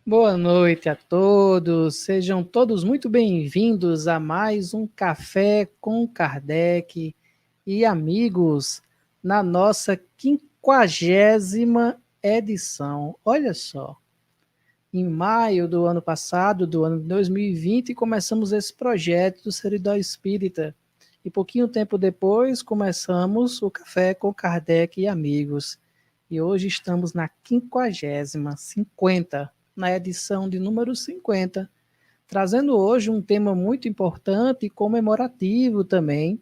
Boa noite a todos, sejam todos muito bem-vindos a mais um Café com Kardec e amigos na nossa 50ª edição. Olha só, em maio do ano passado, do ano 2020, começamos esse projeto do Seridó Espírita e pouquinho tempo depois começamos o Café com Kardec e amigos. E hoje estamos na 50ª, 50, na edição de número 50, trazendo hoje um tema muito importante e comemorativo também,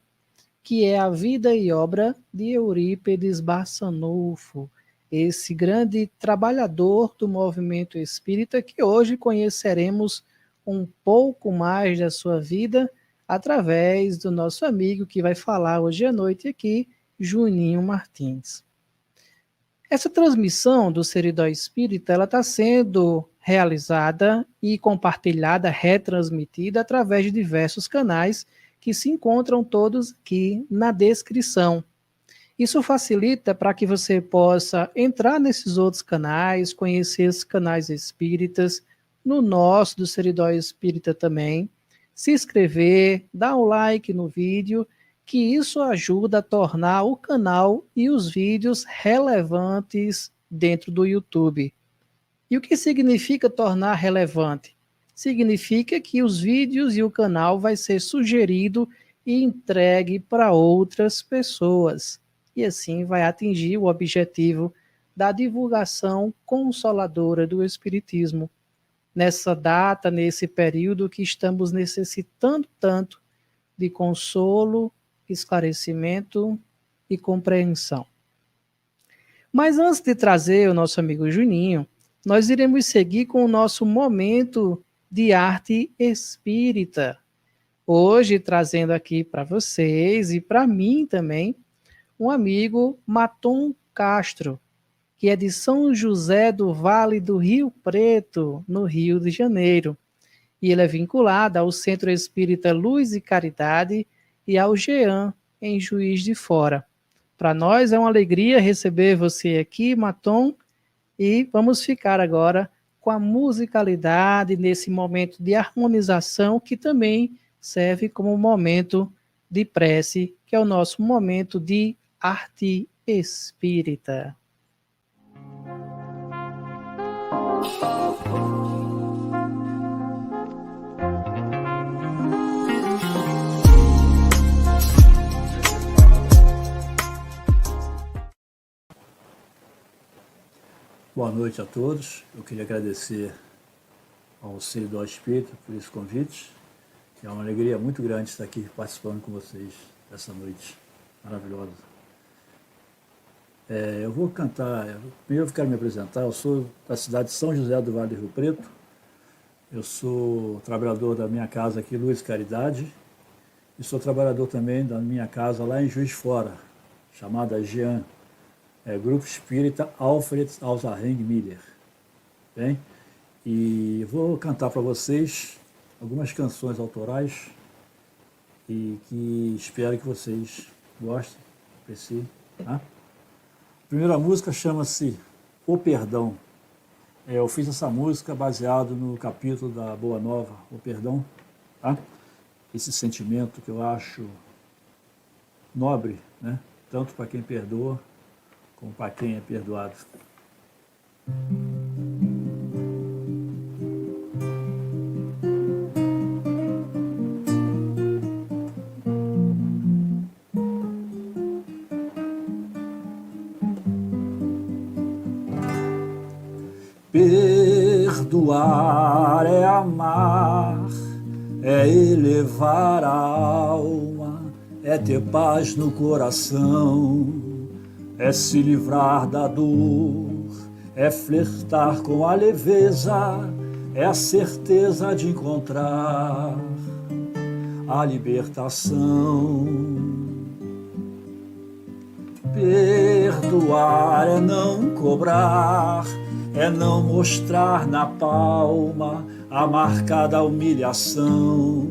que é a vida e obra de Eurípides Barçanufo, esse grande trabalhador do movimento espírita que hoje conheceremos um pouco mais da sua vida através do nosso amigo que vai falar hoje à noite aqui, Juninho Martins. Essa transmissão do Seridó Espírita, ela está sendo realizada e compartilhada, retransmitida através de diversos canais que se encontram todos aqui na descrição. Isso facilita para que você possa entrar nesses outros canais, conhecer esses canais espíritas, no nosso do Seridó Espírita também, se inscrever, dar um like no vídeo, que isso ajuda a tornar o canal e os vídeos relevantes dentro do YouTube. E o que significa tornar relevante? Significa que os vídeos e o canal vai ser sugerido e entregue para outras pessoas. E assim vai atingir o objetivo da divulgação consoladora do Espiritismo. Nessa data, nesse período que estamos necessitando tanto de consolo, esclarecimento e compreensão. Mas antes de trazer o nosso amigo Juninho, nós iremos seguir com o nosso momento de arte espírita. Hoje, trazendo aqui para vocês e para mim também, um amigo, Matom Castro, que é de São José do Vale do Rio Preto, no Rio de Janeiro. E ele é vinculado ao Centro Espírita Luz e Caridade e ao GEAM, em Juiz de Fora. Para nós é uma alegria receber você aqui, Matom, e vamos ficar agora com a musicalidade nesse momento de harmonização que também serve como momento de prece, que é o nosso momento de arte espírita. Boa noite a todos. Eu queria agradecer ao Seridó Espírita por esse convite. É uma alegria muito grande estar aqui participando com vocês essa noite maravilhosa. Eu vou cantar, primeiro eu quero me apresentar, eu sou da cidade de São José do Vale do Rio Preto, eu sou trabalhador da minha casa aqui, Luz e Caridade, e sou trabalhador também da minha casa lá em Juiz de Fora, chamada GEAN, Grupo Espírita Alfred Alzareng Miller. Bem? E vou cantar para vocês algumas canções autorais e que espero que vocês gostem, apreciem. Tá? A primeira música chama-se O Perdão. Eu fiz essa música baseado no capítulo da Boa Nova, O Perdão. Tá? Esse sentimento que eu acho nobre, né? Tanto para quem perdoa, como para quem é perdoado. Perdoar é amar, é elevar a alma, é ter paz no coração, é se livrar da dor, é flertar com a leveza, é a certeza de encontrar a libertação. Perdoar é não cobrar, é não mostrar na palma a marca da humilhação,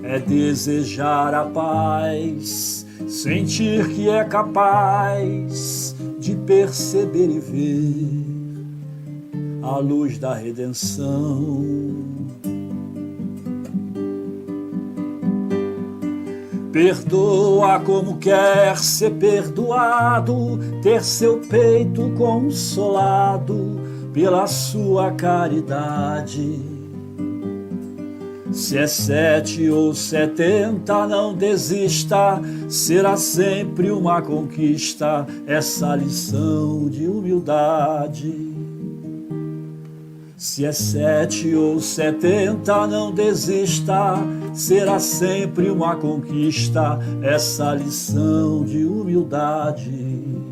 é desejar a paz, sentir que é capaz de perceber e ver a luz da redenção. Perdoa como quer ser perdoado, ter seu peito consolado pela sua caridade. Se é 7 ou 70, não desista, será sempre uma conquista essa lição de humildade. Se é 7 ou 70, não desista, será sempre uma conquista essa lição de humildade.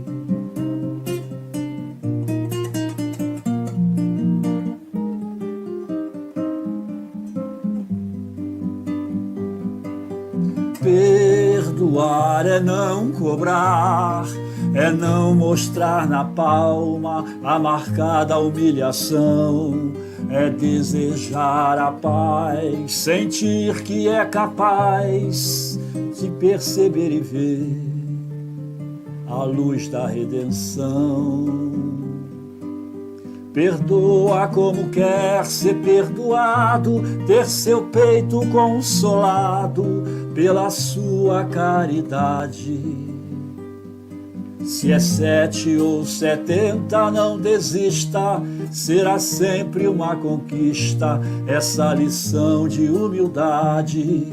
Perdoar é não cobrar, é não mostrar na palma a marcada humilhação, é desejar a paz, sentir que é capaz de perceber e ver a luz da redenção. Perdoa como quer ser perdoado, ter seu peito consolado pela sua caridade. Se é 7 ou 70, não desista, será sempre uma conquista essa lição de humildade.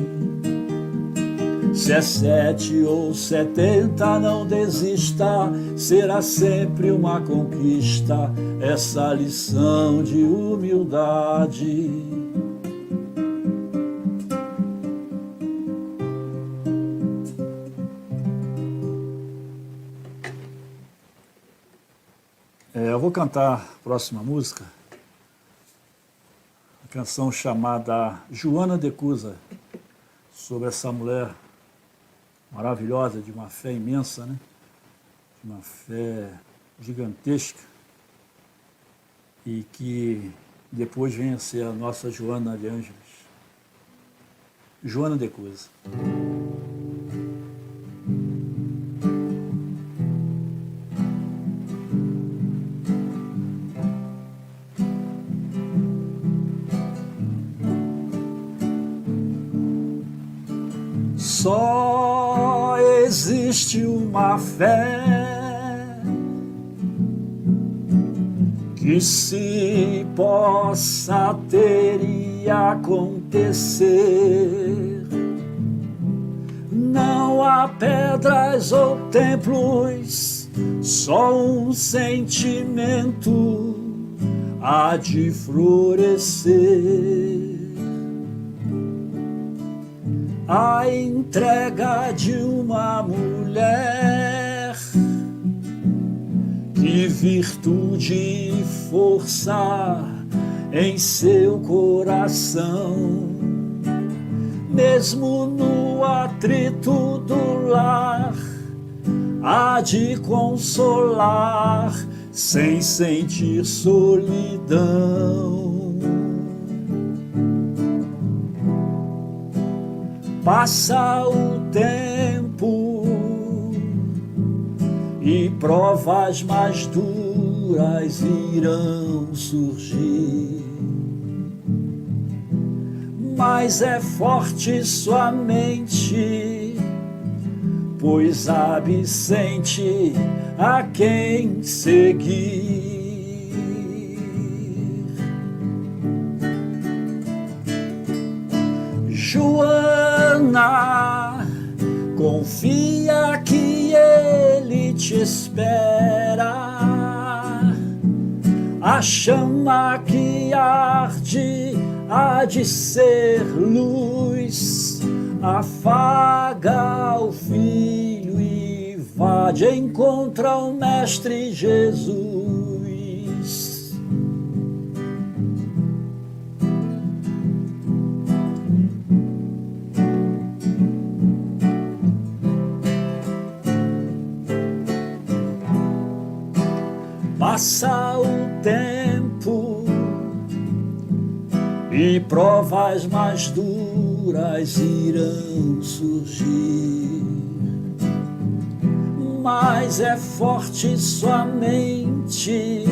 Se é 7 ou 70, não desista, será sempre uma conquista essa lição de humildade. Eu vou cantar a próxima música, uma canção chamada Joana de Cusa, sobre essa mulher maravilhosa, de uma fé imensa, né? De uma fé gigantesca, e que depois vem a ser a nossa Joana de Ângeles. Joana de Cusa. Só existe uma fé que se possa ter e acontecer. Não há pedras ou templos, só um sentimento há de florescer. A entrega de uma mulher, que virtude e força em seu coração, mesmo no atrito do lar, há de consolar sem sentir solidão. Passa o tempo e provas mais duras irão surgir, mas é forte sua mente, pois absente a quem seguir. Joana, confia que ele te espera. A chama que arde há de ser luz. Afaga o filho e vá de encontro ao Mestre Jesus. Passa o tempo e provas mais duras irão surgir, mas é forte sua mente,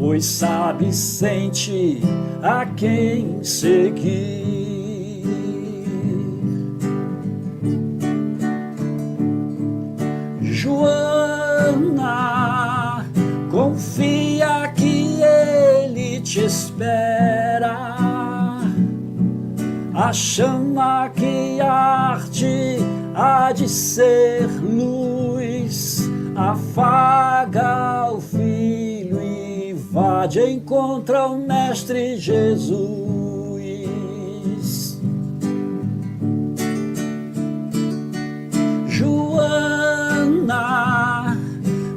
pois sabe, sente a quem seguir. Joana, confia que ele te espera. A chama que arde há de ser luz, afaga o filho e vá de encontro ao Mestre Jesus. Joana,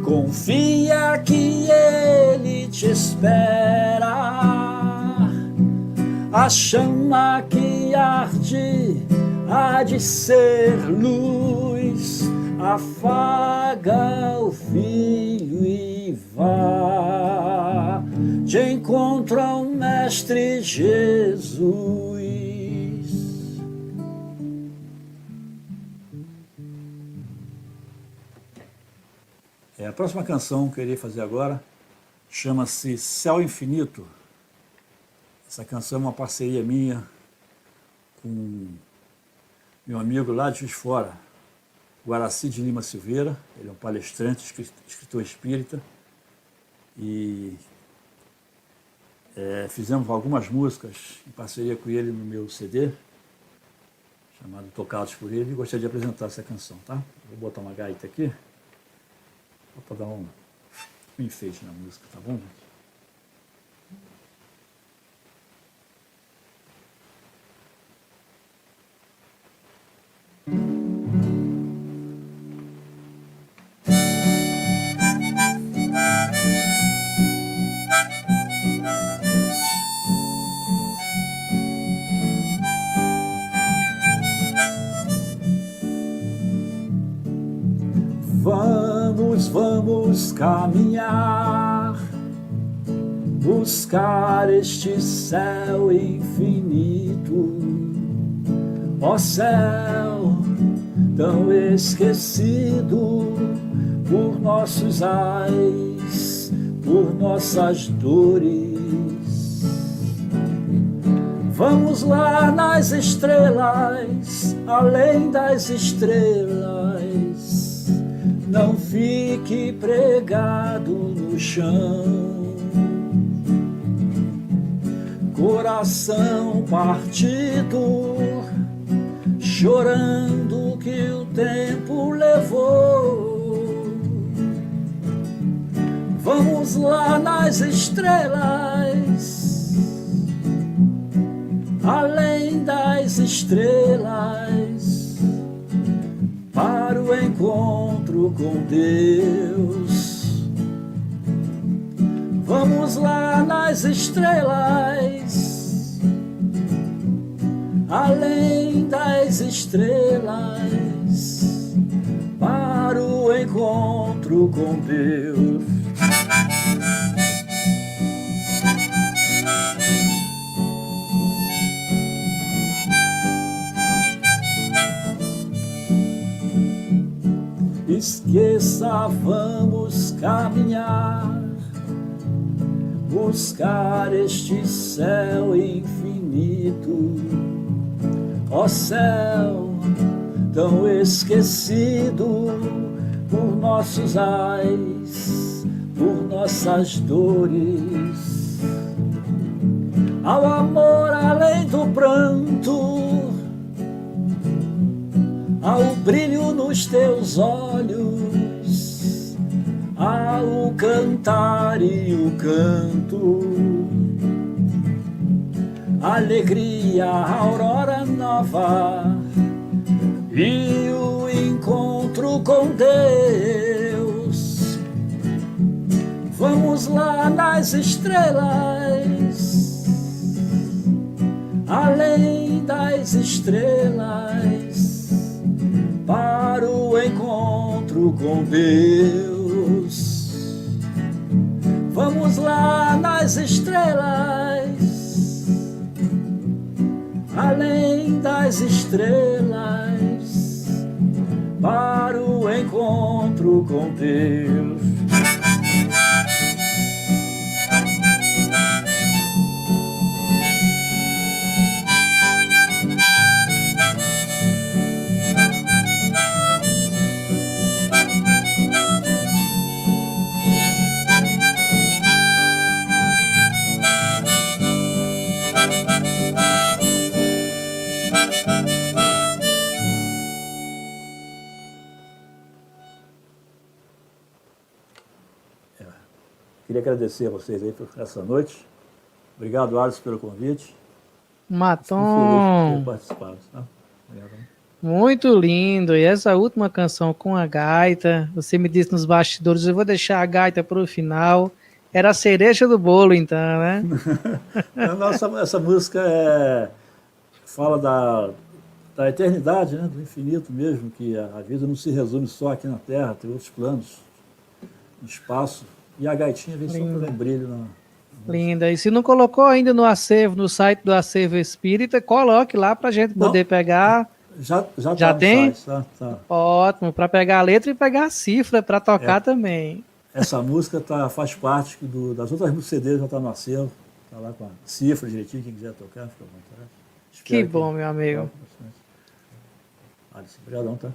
confia que ele te espera. A chama que arde há de ser luz, afaga o filho e vá de encontro ao Mestre Jesus. A próxima canção que eu irei fazer agora chama-se Céu Infinito. Essa canção é uma parceria minha com meu amigo lá de Juiz de Fora, Guaraci de Lima Silveira. Ele é um palestrante, escritor espírita, e fizemos algumas músicas em parceria com ele no meu CD, chamado Tocados por Ele, e gostaria de apresentar essa canção, tá? Vou botar uma gaita aqui, só para dar um enfeite na música, tá bom, gente? Vamos caminhar, buscar este céu infinito, ó céu tão esquecido por nossos ais, por nossas dores. Vamos lá nas estrelas, além das estrelas. Não fique pregado no chão, coração partido, chorando que o tempo levou. Vamos lá nas estrelas, além das estrelas, para o encontro com Deus. Vamos lá nas estrelas, além das estrelas, para o encontro com Deus. Esqueça, vamos caminhar, buscar este céu infinito, ó céu tão esquecido por nossos ais, por nossas dores. Ao amor além do pranto, ao brilho nos teus olhos, ao cantar e o canto, alegria, aurora nova e o encontro com Deus. Vamos lá nas estrelas, além das estrelas, para o encontro com Deus. Vamos lá nas estrelas, além das estrelas, para o encontro com Deus. queria agradecer a vocês aí por essa noite. Obrigado, Alisson, pelo convite. Fico feliz por ter Matom, participado. Tá? Obrigado. muito lindo. E essa última canção com a gaita, você me disse nos bastidores, eu vou deixar a gaita para o final. Era a cereja do bolo, então, né? Nossa, essa música fala da eternidade, né? Do infinito mesmo, que a vida não se resume só aqui na Terra, tem outros planos no espaço. E a gaitinha vem só para dar Linda, um brilho na música. linda. E se não colocou ainda no acervo, no site do Acervo Espírita, coloque lá para a gente Não, poder pegar. já Já está no tem? site, tá. Ótimo, para pegar a letra e pegar a cifra para É, tocar também. essa música faz parte das outras músicas CD, já está no acervo, está lá com a cifra direitinho, quem quiser tocar, fica à vontade. Que Espero que bom, meu amigo. toque bastante. Alisson, obrigadão, tá?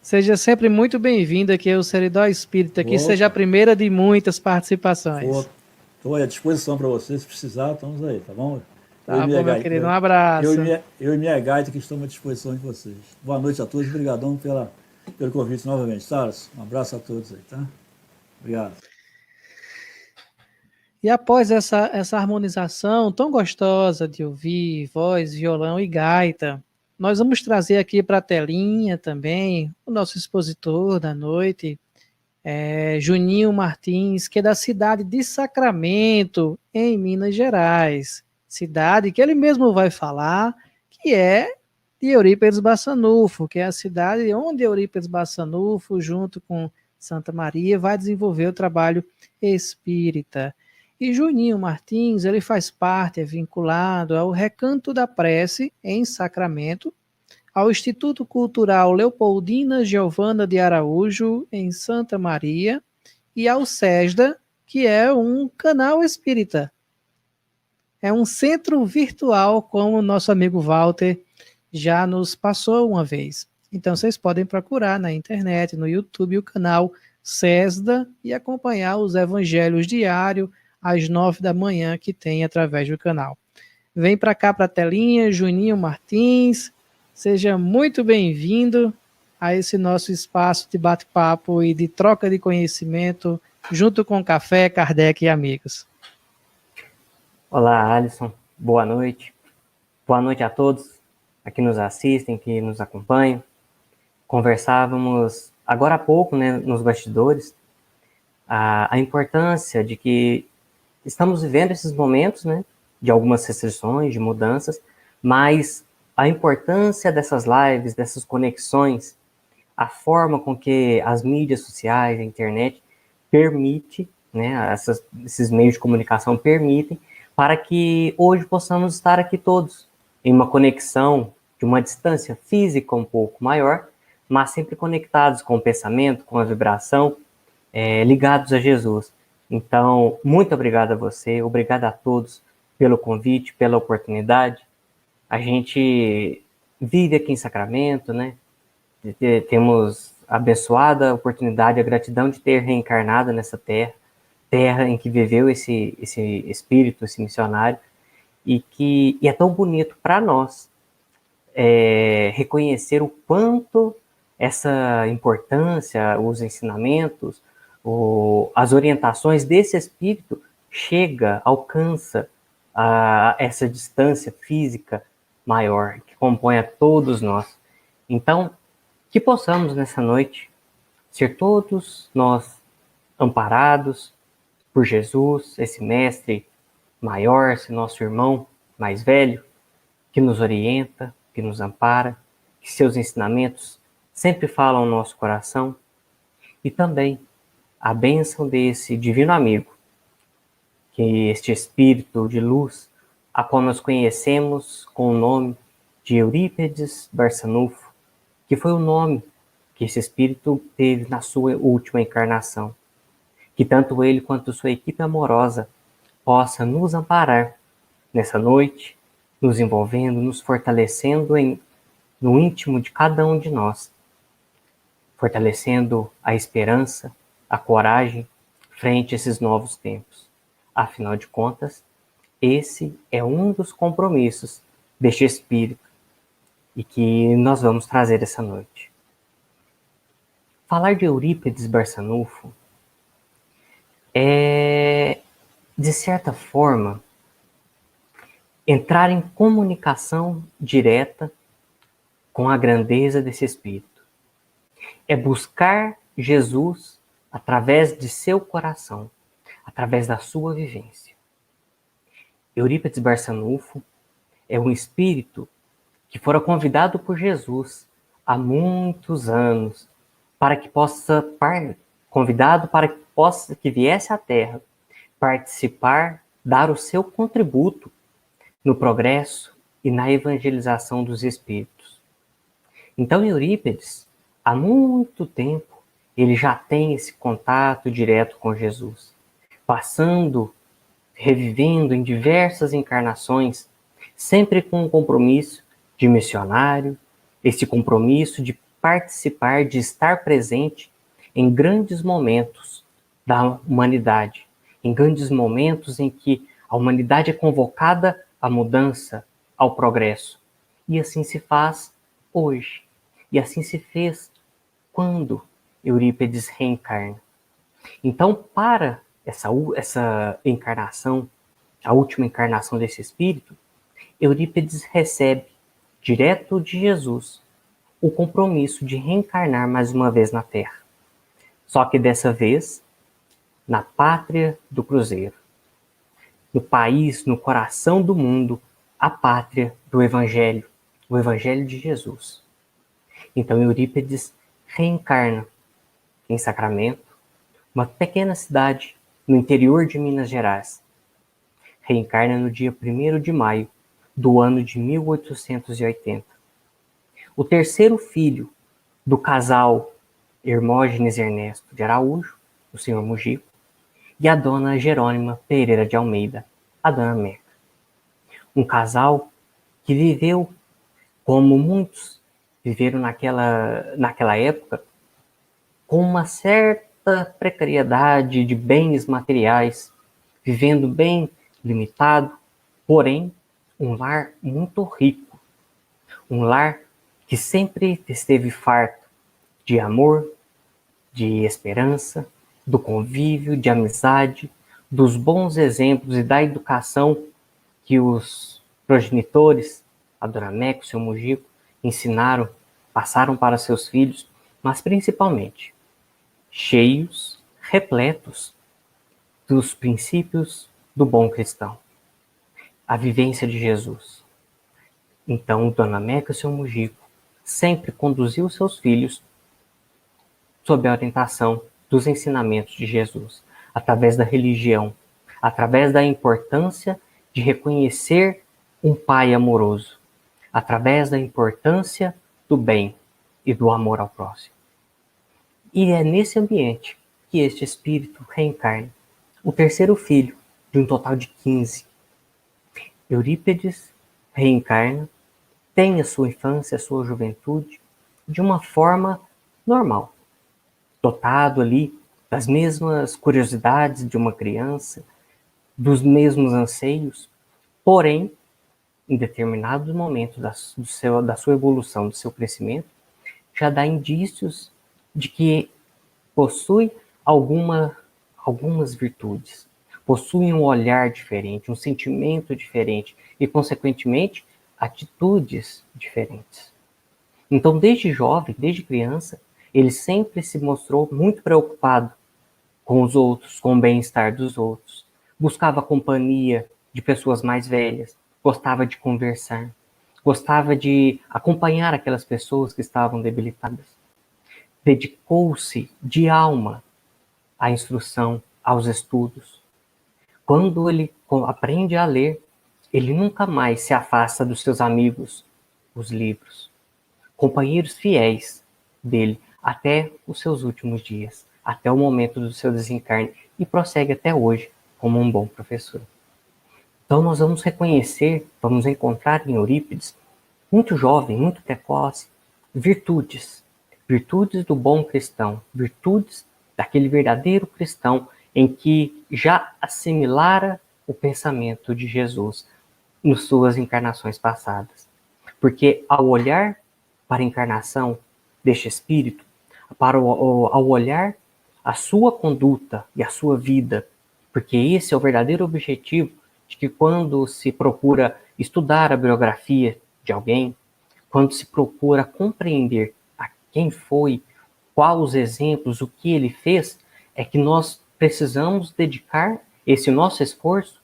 Seja sempre muito bem-vindo aqui ao Seridó Espírita, que seja a Opa, primeira de muitas participações. estou à disposição para vocês, se precisar, estamos aí, tá bom? Eu e Tá minha bom, meu gaita, querido? Um abraço. eu e minha gaita que estamos à disposição de vocês. Boa noite a todos, obrigadão pelo convite novamente, tá? Um abraço a todos aí, tá? Obrigado. E após essa harmonização tão gostosa de ouvir, voz, violão e gaita, nós vamos trazer aqui para a telinha também o nosso expositor da noite, Juninho Martins, que é da cidade de Sacramento, em Minas Gerais. Cidade que ele mesmo vai falar que é de Eurípides Bassanufo, que é a cidade onde Eurípides Bassanufo, junto com Santa Maria, vai desenvolver o trabalho espírita. E Juninho Martins, ele faz parte, é vinculado ao Recanto da Prece, em Sacramento, ao Instituto Cultural Leopoldina Giovana de Araújo, em Santa Maria, e ao SESDA, que é um canal espírita. É um centro virtual, como o nosso amigo Walter já nos passou uma vez. Então vocês podem procurar na internet, no YouTube, o canal SESDA e acompanhar os evangelhos diários às 9 da manhã que tem através do canal. Vem para cá para a telinha, Juninho Martins, seja muito bem-vindo a esse nosso espaço de bate-papo e de troca de conhecimento, junto com Café, Kardec e amigos. Olá, Alisson. Boa noite. Boa noite a todos que nos assistem, que nos acompanham. Conversávamos agora há pouco, né, nos bastidores, a importância de que estamos vivendo esses momentos, né, de algumas restrições, de mudanças, mas a importância dessas lives, dessas conexões, a forma com que as mídias sociais, a internet, permite, né, esses meios de comunicação permitem, para que hoje possamos estar aqui todos em uma conexão de uma distância física um pouco maior, mas sempre conectados com o pensamento, com a vibração, ligados a Jesus. Então, muito obrigado a você, obrigado a todos pelo convite, pela oportunidade. A gente vive aqui em Sacramento, né? Temos a abençoada oportunidade, a gratidão de ter reencarnado nessa terra em que viveu esse espírito, esse missionário, e é tão bonito para nós reconhecer o quanto essa importância, os ensinamentos, as orientações desse espírito alcança essa distância física maior que compõe a todos nós. Então, que possamos nessa noite ser todos nós amparados por Jesus, esse mestre maior, esse nosso irmão mais velho, que nos orienta, que nos ampara, que seus ensinamentos sempre falam ao nosso coração, e também a bênção desse divino amigo, que este espírito de luz, a qual nós conhecemos com o nome de Eurípides Barçanufo, que foi o nome que esse espírito teve na sua última encarnação. Que tanto ele quanto sua equipe amorosa possa nos amparar nessa noite, nos envolvendo, nos fortalecendo no íntimo de cada um de nós, fortalecendo a esperança, a coragem frente a esses novos tempos. Afinal de contas, esse é um dos compromissos deste espírito e que nós vamos trazer essa noite. Falar de Eurípides Barçanufo é, de certa forma, entrar em comunicação direta com a grandeza desse Espírito. É buscar Jesus através de seu coração, através da sua vivência. Eurípides Barçanufo é um espírito que fora convidado por Jesus há muitos anos para que convidado para que viesse à Terra participar, dar o seu contributo no progresso e na evangelização dos espíritos. Então Eurípides, há muito tempo, ele já tem esse contato direto com Jesus, revivendo em diversas encarnações, sempre com um compromisso de missionário, esse compromisso de participar, de estar presente em grandes momentos da humanidade, em grandes momentos em que a humanidade é convocada à mudança, ao progresso. E assim se faz hoje. E assim se fez quando Eurípides reencarna. Então, para essa encarnação, a última encarnação desse espírito, Eurípides recebe, direto de Jesus, o compromisso de reencarnar mais uma vez na Terra. Só que dessa vez, na pátria do Cruzeiro. No país, no coração do mundo, a pátria do Evangelho, o Evangelho de Jesus. Então Eurípides reencarna em Sacramento, uma pequena cidade no interior de Minas Gerais. Reencarna no dia 1º de maio do ano de 1880. O terceiro filho do casal Hermógenes Ernesto de Araújo, o senhor Mujico, e a dona Jerônima Pereira de Almeida, a dona Meca. Um casal que viveu, como muitos viveram naquela época, com uma certa precariedade de bens materiais, vivendo bem limitado, porém, um lar muito rico. Um lar que sempre esteve farto de amor, de esperança, do convívio, de amizade, dos bons exemplos e da educação que os progenitores, a dona Meca, o seu Mujico, ensinaram, passaram para seus filhos, mas principalmente cheios, repletos dos princípios do bom cristão, a vivência de Jesus. Então, dona Meca, o seu Mujico, sempre conduziu seus filhos sob a orientação dos ensinamentos de Jesus, através da religião, através da importância de reconhecer um Pai amoroso, através da importância do bem e do amor ao próximo. E é nesse ambiente que este espírito reencarna, o terceiro filho de um total de 15. Eurípides reencarna, tem a sua infância, a sua juventude, de uma forma normal, dotado ali das mesmas curiosidades de uma criança, dos mesmos anseios, porém, em determinados momentos da sua evolução, do seu crescimento, já dá indícios de que possui algumas virtudes, possui um olhar diferente, um sentimento diferente e, consequentemente, atitudes diferentes. Então, desde jovem, desde criança, ele sempre se mostrou muito preocupado com os outros, com o bem-estar dos outros. Buscava a companhia de pessoas mais velhas, gostava de conversar, gostava de acompanhar aquelas pessoas que estavam debilitadas. Dedicou-se de alma à instrução, aos estudos. Quando ele aprende a ler, ele nunca mais se afasta dos seus amigos, os livros, companheiros fiéis dele, até os seus últimos dias, até o momento do seu desencarne, e prossegue até hoje como um bom professor. Então nós vamos vamos encontrar em Eurípides, muito jovem, muito precoce, virtudes do bom cristão, virtudes daquele verdadeiro cristão em que já assimilara o pensamento de Jesus nas suas encarnações passadas. Porque ao olhar para a encarnação deste espírito, ao olhar a sua conduta e a sua vida, porque esse é o verdadeiro objetivo de que quando se procura estudar a biografia de alguém, quando se procura compreender a quem foi, quais os exemplos, o que ele fez, é que nós precisamos dedicar esse nosso esforço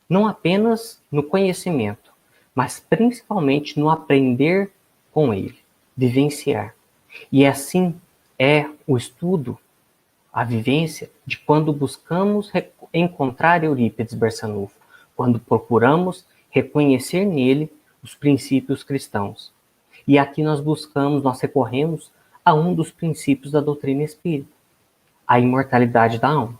não apenas no conhecimento, mas principalmente no aprender com ele, vivenciar. E assim é o estudo, a vivência de quando buscamos encontrar Eurípides Barçanufo, quando procuramos reconhecer nele os princípios cristãos. E aqui nós recorremos a um dos princípios da doutrina espírita, a imortalidade da alma.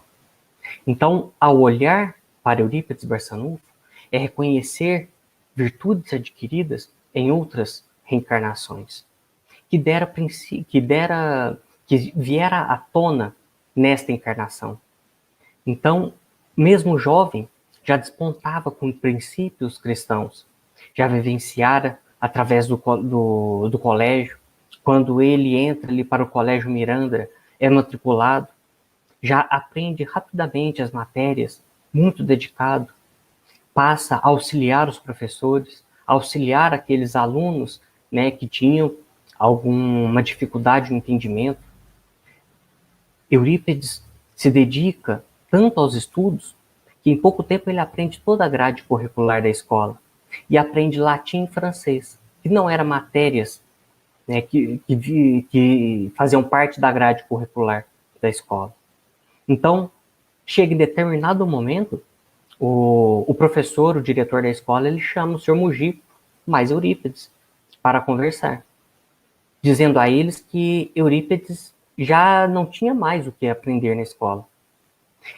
Então, ao olhar para Eurípides Barçanufo, é reconhecer virtudes adquiridas em outras reencarnações, que viera à tona nesta encarnação. Então, mesmo jovem, já despontava com princípios cristãos, já vivenciara através do colégio, quando ele entra ali para o Colégio Miranda, é matriculado, já aprende rapidamente as matérias, muito dedicado, passa a auxiliar os professores, auxiliar aqueles alunos, né, que tinham alguma dificuldade no entendimento. Eurípides se dedica tanto aos estudos que em pouco tempo ele aprende toda a grade curricular da escola e aprende latim e francês, que não eram matérias, né, que faziam parte da grade curricular da escola. Então, chega em determinado momento, o professor, o diretor da escola, ele chama o senhor Mujico mais Eurípides para conversar, dizendo a eles que Eurípides já não tinha mais o que aprender na escola,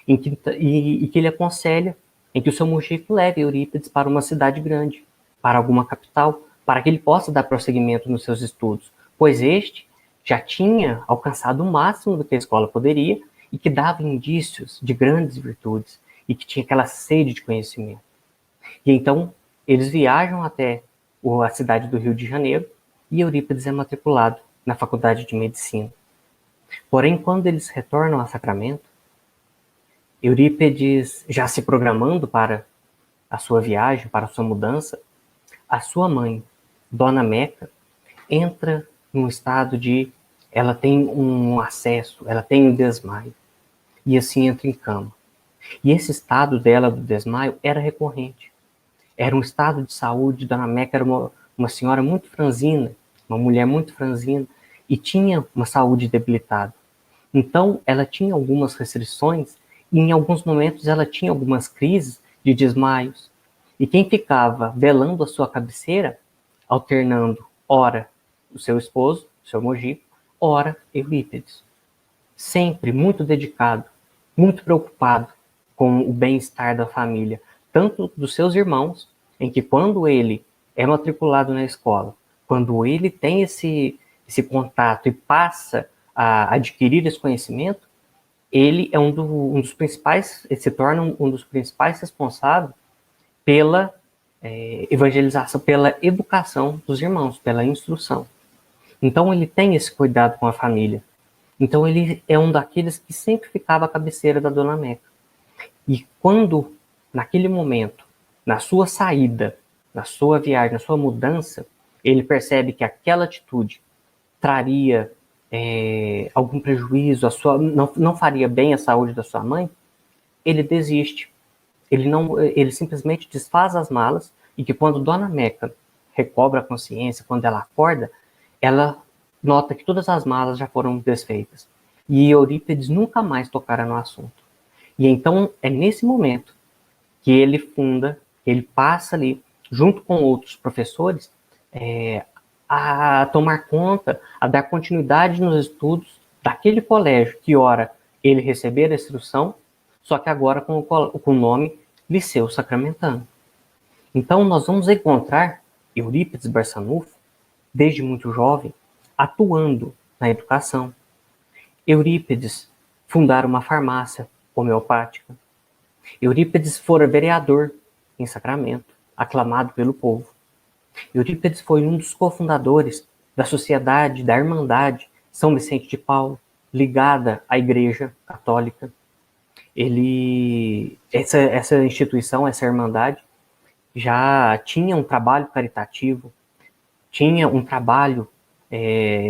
e que ele aconselha em que o seu Mujico leve Eurípides para uma cidade grande, para alguma capital, para que ele possa dar prosseguimento nos seus estudos, pois este já tinha alcançado o máximo do que a escola poderia e que dava indícios de grandes virtudes e que tinha aquela sede de conhecimento. E então eles viajam até a cidade do Rio de Janeiro e Eurípides é matriculado na Faculdade de Medicina. Porém, quando eles retornam a Sacramento, Eurípides, já se programando para a sua viagem, para a sua mudança, a sua mãe, Dona Meca, entra num estado de... ela tem um acesso, ela tem um desmaio, e assim entra em cama. E esse estado dela, do desmaio, era recorrente. Era um estado de saúde, Dona Meca era uma senhora muito franzina, uma mulher muito franzina, e tinha uma saúde debilitada. Então, ela tinha algumas restrições, e em alguns momentos ela tinha algumas crises de desmaios. E quem ficava velando a sua cabeceira, alternando, ora o seu esposo, o seu Mojico, ora Eurípides. Sempre muito dedicado, muito preocupado com o bem-estar da família, tanto dos seus irmãos, em que quando ele é matriculado na escola, quando ele tem esse contato e passa a adquirir esse conhecimento, ele é um dos principais, ele se torna um dos principais responsáveis pela evangelização, pela educação dos irmãos, pela instrução. Então ele tem esse cuidado com a família. Então ele é um daqueles que sempre ficava à cabeceira da Dona Meca. E quando, naquele momento, na sua saída, na sua viagem, na sua mudança, ele percebe que aquela atitude traria algum prejuízo, não faria bem à saúde da sua mãe, ele desiste. Ele simplesmente desfaz as malas e que quando Dona Meca recobra a consciência, quando ela acorda, ela nota que todas as malas já foram desfeitas. E Eurípides nunca mais tocara no assunto. E então é nesse momento que ele passa ali, junto com outros professores, a tomar conta, a dar continuidade nos estudos daquele colégio que, ora, ele recebera a instrução, só que agora com o nome Liceu Sacramentano. Então nós vamos encontrar Eurípides Barçanufo, desde muito jovem, atuando na educação. Eurípides fundara uma farmácia homeopática. Eurípides fora vereador em Sacramento, aclamado pelo povo. Eurípides foi um dos cofundadores da Sociedade da Irmandade São Vicente de Paulo, ligada à Igreja Católica. Essa instituição, essa irmandade, já tinha um trabalho caritativo, tinha um trabalho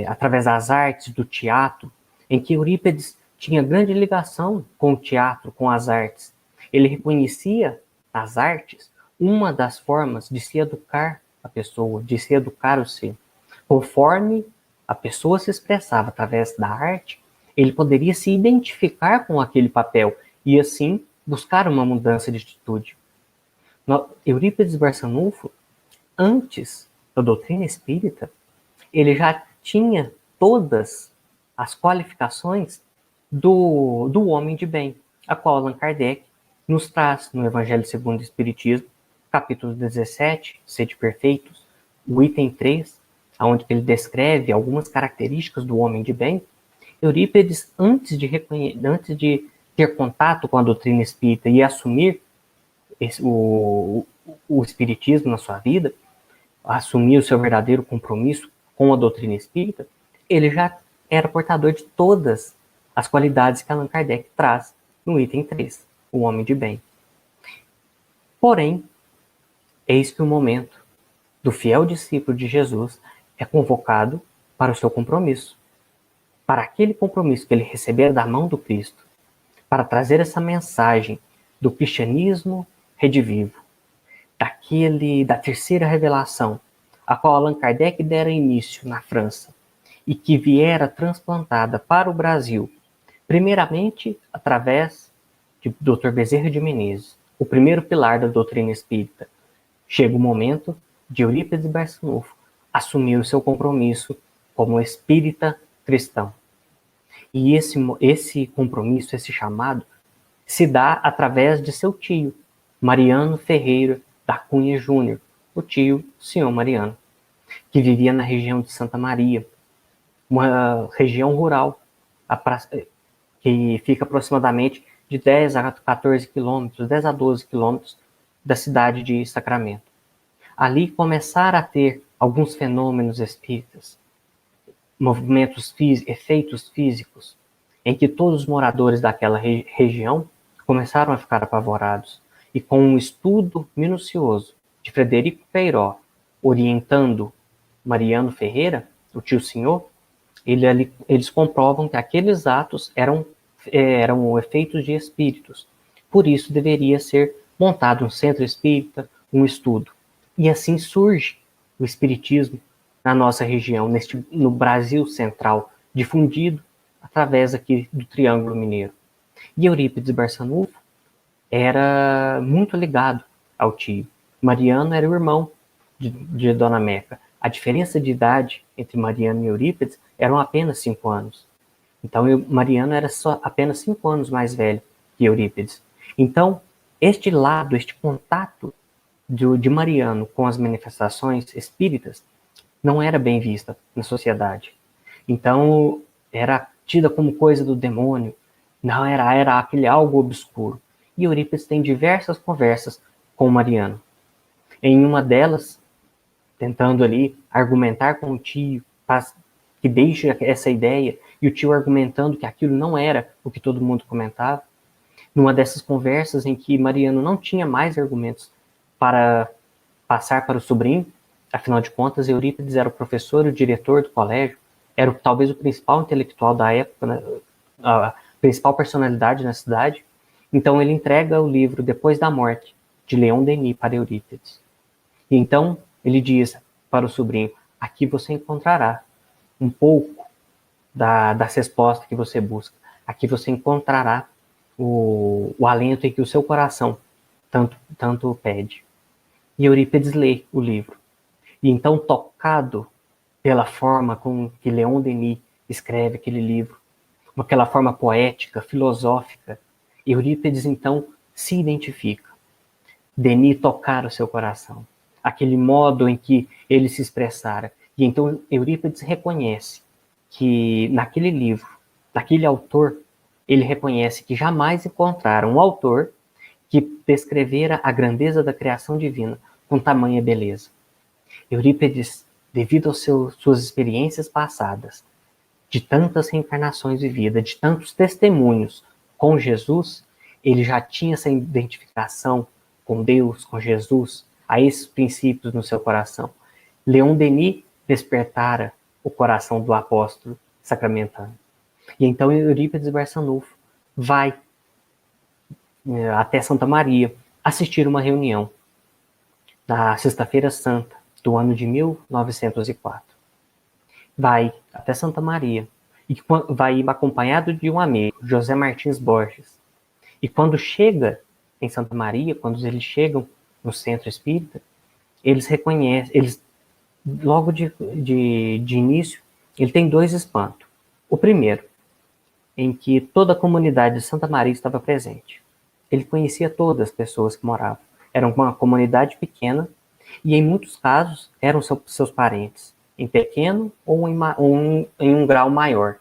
através das artes, do teatro, em que Eurípides tinha grande ligação com o teatro, com as artes. Ele reconhecia nas artes uma das formas de se educar a pessoa, de se educar o ser. Conforme a pessoa se expressava através da arte, ele poderia se identificar com aquele papel e, assim, buscar uma mudança de atitude. Eurípides Barçanufo, antes da doutrina espírita, ele já tinha todas as qualificações do homem de bem, a qual Allan Kardec nos traz no Evangelho segundo o Espiritismo, capítulo 17, Sede Perfeitos, o item 3, onde ele descreve algumas características do homem de bem. Eurípides, antes de ter contato com a doutrina espírita e assumir o espiritismo na sua vida, assumir o seu verdadeiro compromisso com a doutrina espírita, ele já era portador de todas as qualidades que Allan Kardec traz no item 3, o homem de bem. Porém, eis que o momento do fiel discípulo de Jesus é convocado para o seu compromisso, para aquele compromisso que ele recebera da mão do Cristo, para trazer essa mensagem do cristianismo redivivo, da terceira revelação, a qual Allan Kardec dera início na França, e que viera transplantada para o Brasil, primeiramente através de Dr. Bezerra de Menezes, o primeiro pilar da doutrina espírita. Chega o momento de Eurípides Barçanufo assumir o seu compromisso como espírita cristão. E esse compromisso, esse chamado, se dá através de seu tio, Mariano Ferreira da Cunha Júnior, o tio senhor Mariano, que vivia na região de Santa Maria, uma região rural, que fica aproximadamente de 10 a 14 quilômetros, 10 a 12 quilômetros da cidade de Sacramento. Ali começaram a ter alguns fenômenos espíritas, efeitos físicos, em que todos os moradores daquela região começaram a ficar apavorados. E com um estudo minucioso de Frederico Peiró, orientando Mariano Ferreira, o tio senhor, eles comprovam que aqueles atos eram efeitos de espíritos. Por isso deveria ser montado um centro espírita, um estudo. E assim surge o espiritismo na nossa região, no Brasil central, difundido através aqui do Triângulo Mineiro. E Eurípides Barçanufo era muito ligado ao tio. Mariano era o irmão de Dona Meca. A diferença de idade entre Mariano e Eurípides eram apenas 5 anos. Então, Mariano era só apenas 5 anos mais velho que Eurípides. Então, este contato de Mariano com as manifestações espíritas não era bem vista na sociedade. Então, era tida como coisa do demônio, não era aquele algo obscuro. E Eurípides tem diversas conversas com Mariano. Em uma delas, tentando ali argumentar com o tio, que deixa essa ideia, e o tio argumentando que aquilo não era o que todo mundo comentava. Numa dessas conversas em que Mariano não tinha mais argumentos para passar para o sobrinho, afinal de contas, Eurípides era o professor e o diretor do colégio, era talvez o principal intelectual da época, né, a principal personalidade na cidade. Então ele entrega o livro Depois da Morte, de Leon Denis, para Eurípides. E então ele diz para o sobrinho: aqui você encontrará um pouco das respostas que você busca. Aqui você encontrará o alento em que o seu coração tanto pede. E Eurípides lê o livro. E então, tocado pela forma com que Leon Denis escreve aquele livro, com aquela forma poética, filosófica, Eurípides então se identifica. Denis tocara o seu coração, aquele modo em que ele se expressara. E então Eurípides reconhece que naquele livro, naquele autor, ele reconhece que jamais encontraram um autor que descrevera a grandeza da criação divina com tamanha beleza. Eurípides, devido às suas experiências passadas, de tantas reencarnações vividas, de tantos testemunhos com Jesus, ele já tinha essa identificação com Deus, com Jesus, a esses princípios no seu coração. Leon Denis despertara o coração do apóstolo sacramentano. E então Eurípides Barçanufo vai até Santa Maria assistir uma reunião na Sexta-feira Santa do ano de 1904. Vai até Santa Maria e vai acompanhado de um amigo, José Martins Borges. E quando chega em Santa Maria, quando eles chegam no centro espírita, eles reconhecem, logo de início, ele tem dois espantos. O primeiro, em que toda a comunidade de Santa Maria estava presente. Ele conhecia todas as pessoas que moravam. Era uma comunidade pequena e, em muitos casos, eram seus parentes, em pequeno ou em um grau maior.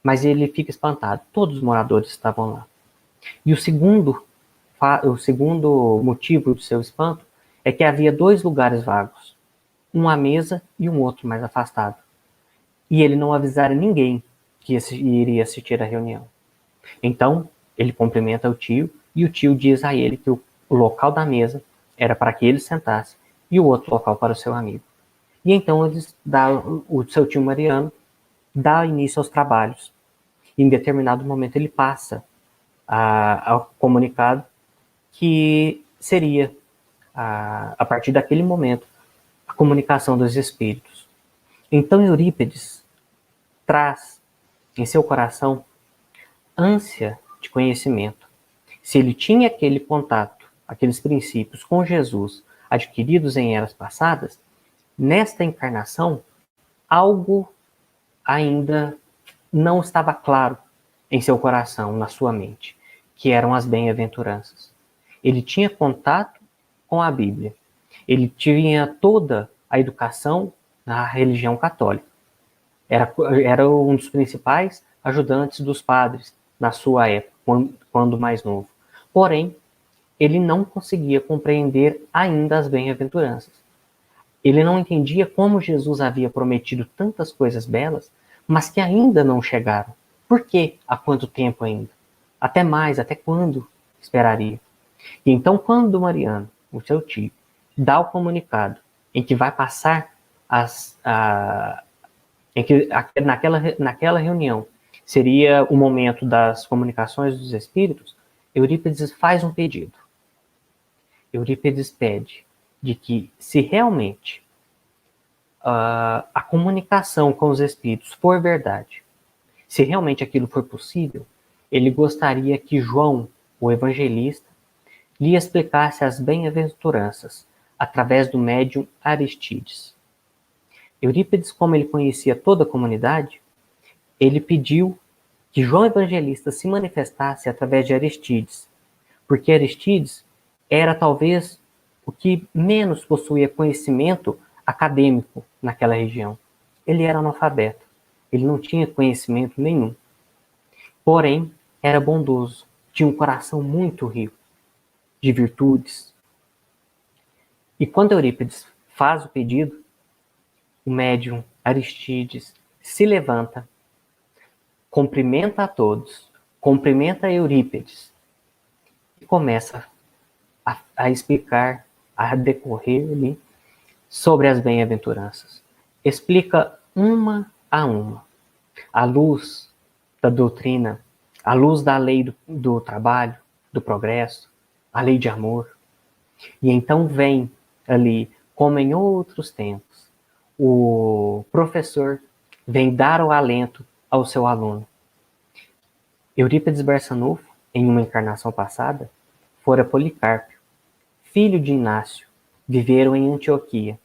Mas ele fica espantado. Todos os moradores estavam lá. E o segundo motivo do seu espanto é que havia dois lugares vagos, um à mesa e um outro mais afastado. E ele não avisara ninguém que iria assistir à reunião. Então, ele cumprimenta o tio e o tio diz a ele que o local da mesa era para que ele sentasse e o outro local para o seu amigo. E então o seu tio Mariano dá início aos trabalhos. E em determinado momento ele passa ao comunicado que seria, a partir daquele momento, a comunicação dos espíritos. Então Eurípides traz em seu coração ânsia de conhecimento. Se ele tinha aquele contato, aqueles princípios com Jesus adquiridos em eras passadas, nesta encarnação, algo ainda não estava claro em seu coração, na sua mente, que eram as bem-aventuranças. Ele tinha contato com a Bíblia. Ele tinha toda a educação na religião católica. Era um dos principais ajudantes dos padres na sua época, quando mais novo. Porém, ele não conseguia compreender ainda as bem-aventuranças. Ele não entendia como Jesus havia prometido tantas coisas belas, mas que ainda não chegaram. Por quê? Há quanto tempo ainda? Até mais, até quando esperaria? E então, quando Mariano, o seu tio, dá o comunicado em que vai passar em que naquela reunião seria o momento das comunicações dos espíritos, Eurípides faz um pedido. Eurípides pede de que, se realmente a comunicação com os espíritos for verdade, se realmente aquilo for possível, ele gostaria que João, o evangelista, lhe explicasse as bem-aventuranças através do médium Aristides. Eurípides, como ele conhecia toda a comunidade, ele pediu que João Evangelista se manifestasse através de Aristides, porque Aristides era talvez o que menos possuía conhecimento acadêmico naquela região. Ele era analfabeto, ele não tinha conhecimento nenhum. Porém, era bondoso, tinha um coração muito rico de virtudes. E quando Eurípides faz o pedido, o médium Aristides se levanta, cumprimenta a todos, cumprimenta Eurípides e começa a explicar, a decorrer ali sobre as bem-aventuranças. Explica uma a uma, à luz da doutrina, à luz da lei do trabalho, do progresso, a lei de amor. E então vem ali, como em outros tempos, o professor vem dar o alento ao seu aluno. Eurípides Barçanufo, em uma encarnação passada, fora Policarpo, filho de Inácio, viveram em Antioquia.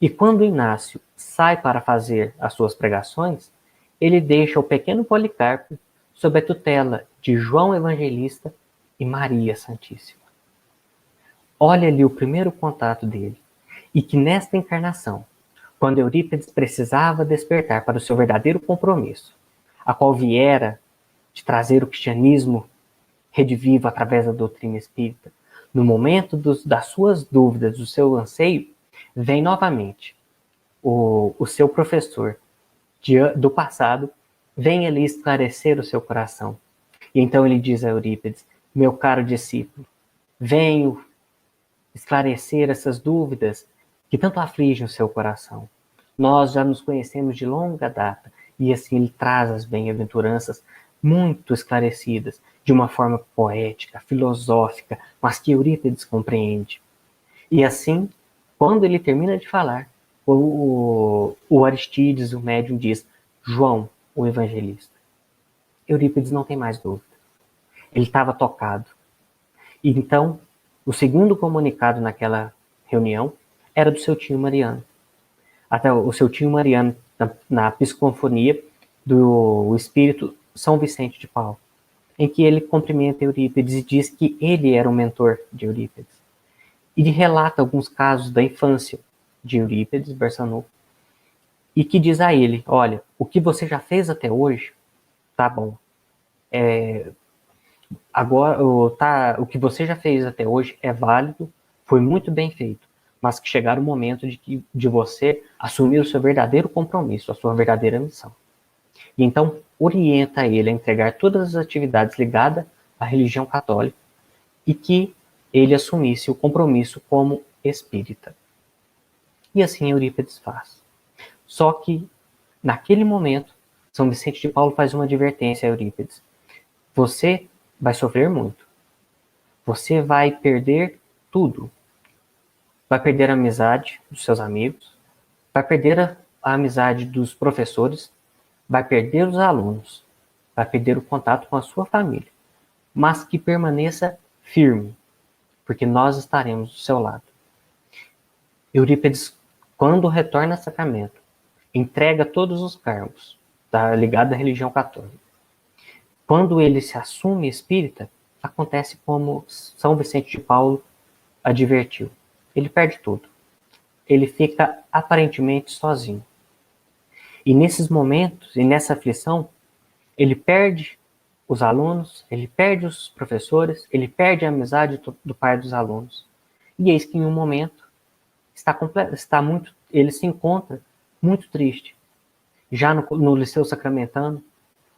E quando Inácio sai para fazer as suas pregações, ele deixa o pequeno Policarpo sob a tutela de João Evangelista e Maria Santíssima. Olha ali o primeiro contato dele, e que nesta encarnação, quando Eurípides precisava despertar para o seu verdadeiro compromisso, a qual viera de trazer o cristianismo redivivo através da doutrina espírita, no momento das suas dúvidas, do seu anseio, vem novamente o seu professor do passado, vem ali esclarecer o seu coração. E então ele diz a Eurípides: meu caro discípulo, venho esclarecer essas dúvidas que tanto afligem o seu coração. Nós já nos conhecemos de longa data, e assim ele traz as bem-aventuranças muito esclarecidas, de uma forma poética, filosófica, mas que Eurípides compreende. E assim, quando ele termina de falar, o Aristides, o médium, diz: João, o evangelista. Eurípides não tem mais dúvida. Ele estava tocado. E então, o segundo comunicado naquela reunião era do seu tio Mariano. Até o seu tio Mariano, na psicofonia do espírito São Vicente de Paulo, em que ele cumprimenta Eurípides e diz que ele era o mentor de Eurípides. E relata alguns casos da infância de Eurípides Barçanufo, e que diz a ele: olha, o que você já fez até hoje, tá bom. Agora, o que você já fez até hoje é válido, foi muito bem feito, mas que chegar o momento de você assumir o seu verdadeiro compromisso, a sua verdadeira missão. E então orienta ele a entregar todas as atividades ligadas à religião católica e que ele assumisse o compromisso como espírita. E assim Eurípides faz. Só que, naquele momento, São Vicente de Paulo faz uma advertência a Eurípides: você vai sofrer muito. Você vai perder tudo. Vai perder a amizade dos seus amigos, vai perder a amizade dos professores, vai perder os alunos, vai perder o contato com a sua família. Mas que permaneça firme, porque nós estaremos do seu lado. Eurípides, quando retorna a Sacramento, entrega todos os cargos ligados à religião católica. Quando ele se assume espírita, acontece como São Vicente de Paulo advertiu. Ele perde tudo. Ele fica aparentemente sozinho. E nesses momentos, e nessa aflição, ele perde os alunos, ele perde os professores, ele perde a amizade do pai dos alunos. E eis que em um momento, ele se encontra muito triste. Já no Liceu Sacramentano,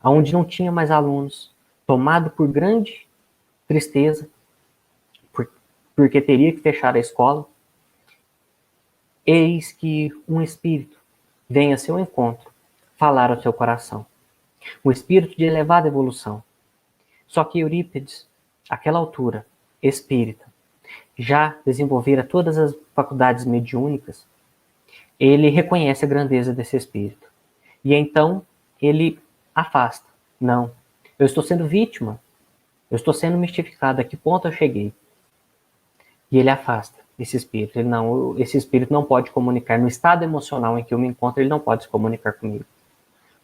onde não tinha mais alunos, tomado por grande tristeza, porque teria que fechar a escola, eis que um espírito vem a seu encontro, falar ao seu coração. Um espírito de elevada evolução. Só que Eurípides, àquela altura, espírita, já desenvolvera todas as faculdades mediúnicas, ele reconhece a grandeza desse espírito. E então ele afasta. Não, eu estou sendo vítima. Eu estou sendo mistificado. A que ponto eu cheguei? E ele afasta esse espírito. Esse espírito não pode comunicar. No estado emocional em que eu me encontro, ele não pode se comunicar comigo.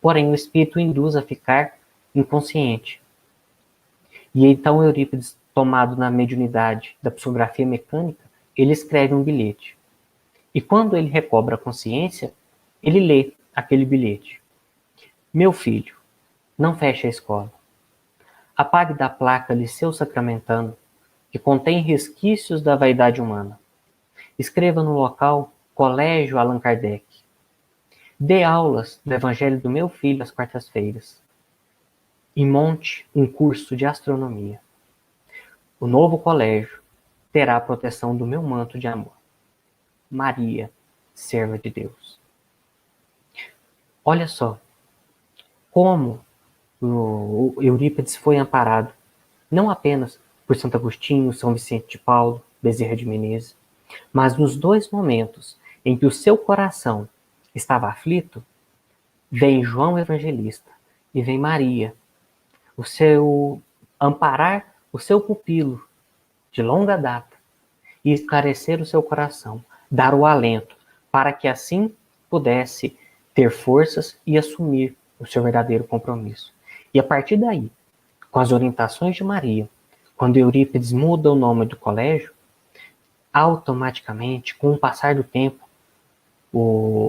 Porém, o espírito o induz a ficar inconsciente. E então Eurípides, tomado na mediunidade da psicografia mecânica, ele escreve um bilhete. E quando ele recobra a consciência, ele lê aquele bilhete. Meu filho, não feche a escola. Apague da placa Liceu Sacramentano, que contém resquícios da vaidade humana. Escreva no local Colégio Allan Kardec. Dê aulas do Evangelho do meu filho às quartas-feiras. E monte um curso de astronomia. O novo colégio terá a proteção do meu manto de amor. Maria, serva de Deus. Olha só como o Eurípides foi amparado, não apenas por Santo Agostinho, São Vicente de Paulo, Bezerra de Menezes, mas nos dois momentos em que o seu coração estava aflito, vem João Evangelista e vem Maria, amparar o seu pupilo de longa data e esclarecer o seu coração, dar o alento, para que assim pudesse ter forças e assumir o seu verdadeiro compromisso. E a partir daí, com as orientações de Maria, quando Eurípides muda o nome do colégio, automaticamente, com o passar do tempo,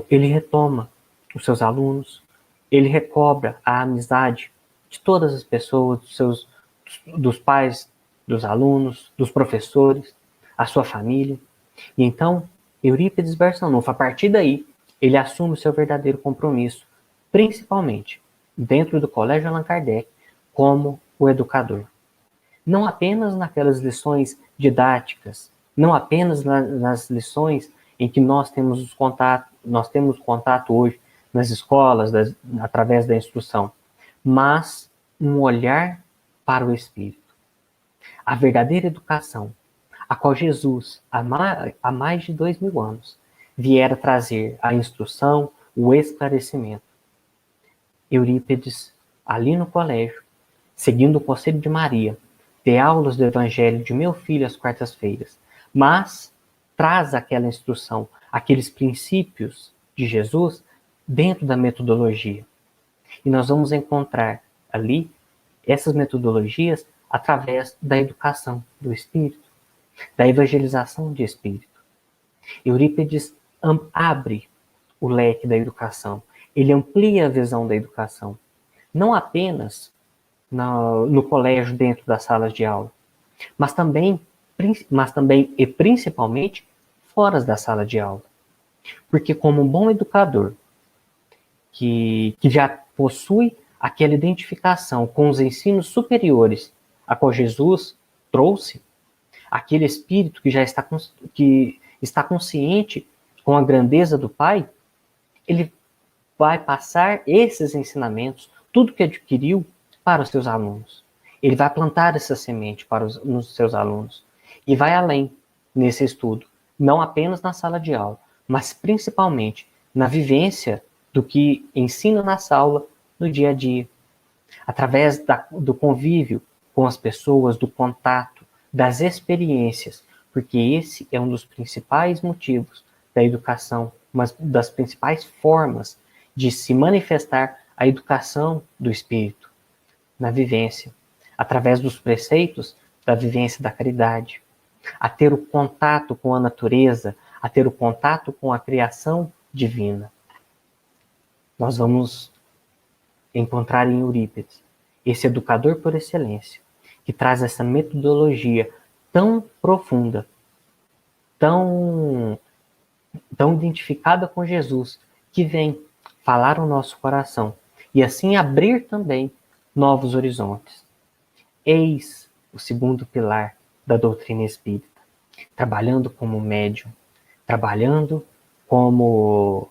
ele retoma os seus alunos, ele recobra a amizade de todas as pessoas, dos pais, dos alunos, dos professores, a sua família. E então, Eurípides Barçanufo, a partir daí, ele assume o seu verdadeiro compromisso, principalmente dentro do Colégio Allan Kardec, como o educador. Não apenas naquelas lições didáticas, não apenas nas lições em que nós temos contato hoje nas escolas, através da instrução, mas um olhar para o espírito. A verdadeira educação, a qual Jesus, há mais de 2000 anos, viera trazer a instrução, o esclarecimento. Eurípides, ali no colégio, seguindo o conselho de Maria, dê aulas do Evangelho de meu filho às quartas-feiras, mas traz aquela instrução, aqueles princípios de Jesus dentro da metodologia. E nós vamos encontrar ali essas metodologias através da educação do espírito, da evangelização de espírito. Eurípides abre o leque da educação, ele amplia a visão da educação, não apenas no colégio, dentro das salas de aula, mas também e principalmente fora da sala de aula. Porque como um bom educador, que já possui aquela identificação com os ensinos superiores a qual Jesus trouxe, aquele espírito que já está consciente com a grandeza do Pai, ele vai passar esses ensinamentos, tudo que adquiriu, para os seus alunos. Ele vai plantar essa semente nos seus alunos. E vai além nesse estudo, não apenas na sala de aula, mas principalmente na vivência do que ensina na sala, no dia a dia. Através do convívio com as pessoas, do contato, das experiências, porque esse é um dos principais motivos da educação, uma das principais formas de se manifestar a educação do espírito, na vivência, através dos preceitos da vivência da caridade, a ter o contato com a natureza, a ter o contato com a criação divina. Nós vamos encontrar em Eurípides esse educador por excelência, que traz essa metodologia tão profunda, tão identificada com Jesus, que vem falar o nosso coração e assim abrir também novos horizontes. Eis o segundo pilar da doutrina espírita, trabalhando como médium, trabalhando como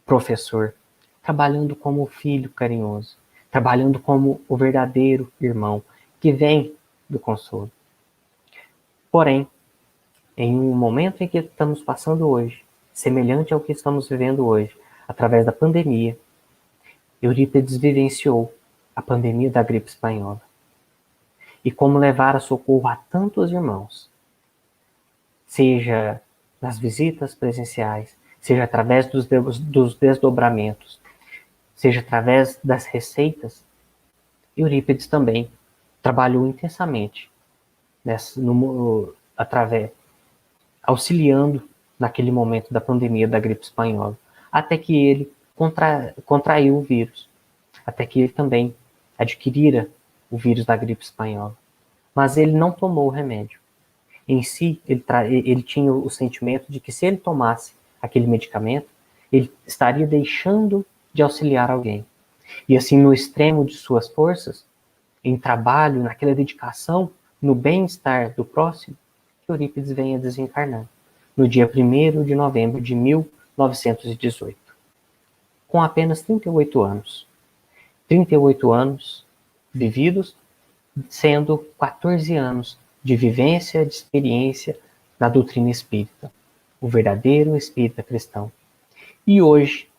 professor, trabalhando como filho carinhoso, trabalhando como o verdadeiro irmão que vem do consolo. Porém, em um momento em que estamos passando hoje, semelhante ao que estamos vivendo hoje, através da pandemia, Eurípides vivenciou a pandemia da gripe espanhola e como levar a socorro a tantos irmãos, seja nas visitas presenciais, seja através dos desdobramentos, seja através das receitas. Eurípides também trabalhou intensamente auxiliando naquele momento da pandemia da gripe espanhola, até que ele contraiu o vírus, até que ele também adquirira o vírus da gripe espanhola. Mas ele não tomou o remédio. Em si, ele tinha o sentimento de que se ele tomasse aquele medicamento, ele estaria deixando de auxiliar alguém. E assim, no extremo de suas forças, em trabalho, naquela dedicação, no bem-estar do próximo, Eurípides vem a desencarnar, no dia 1º de novembro de 1918, com apenas 38 anos. 38 anos vividos, sendo 14 anos de vivência, de experiência na doutrina espírita, o verdadeiro espírita cristão. E hoje,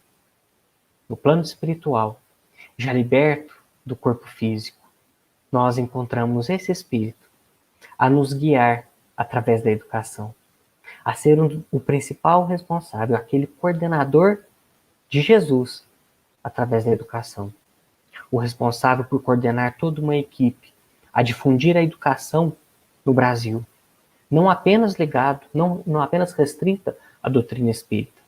no plano espiritual, já liberto do corpo físico, nós encontramos esse espírito a nos guiar através da educação, a ser o principal responsável, aquele coordenador de Jesus através da educação, o responsável por coordenar toda uma equipe a difundir a educação no Brasil, não apenas ligado, não apenas restrita à doutrina espírita,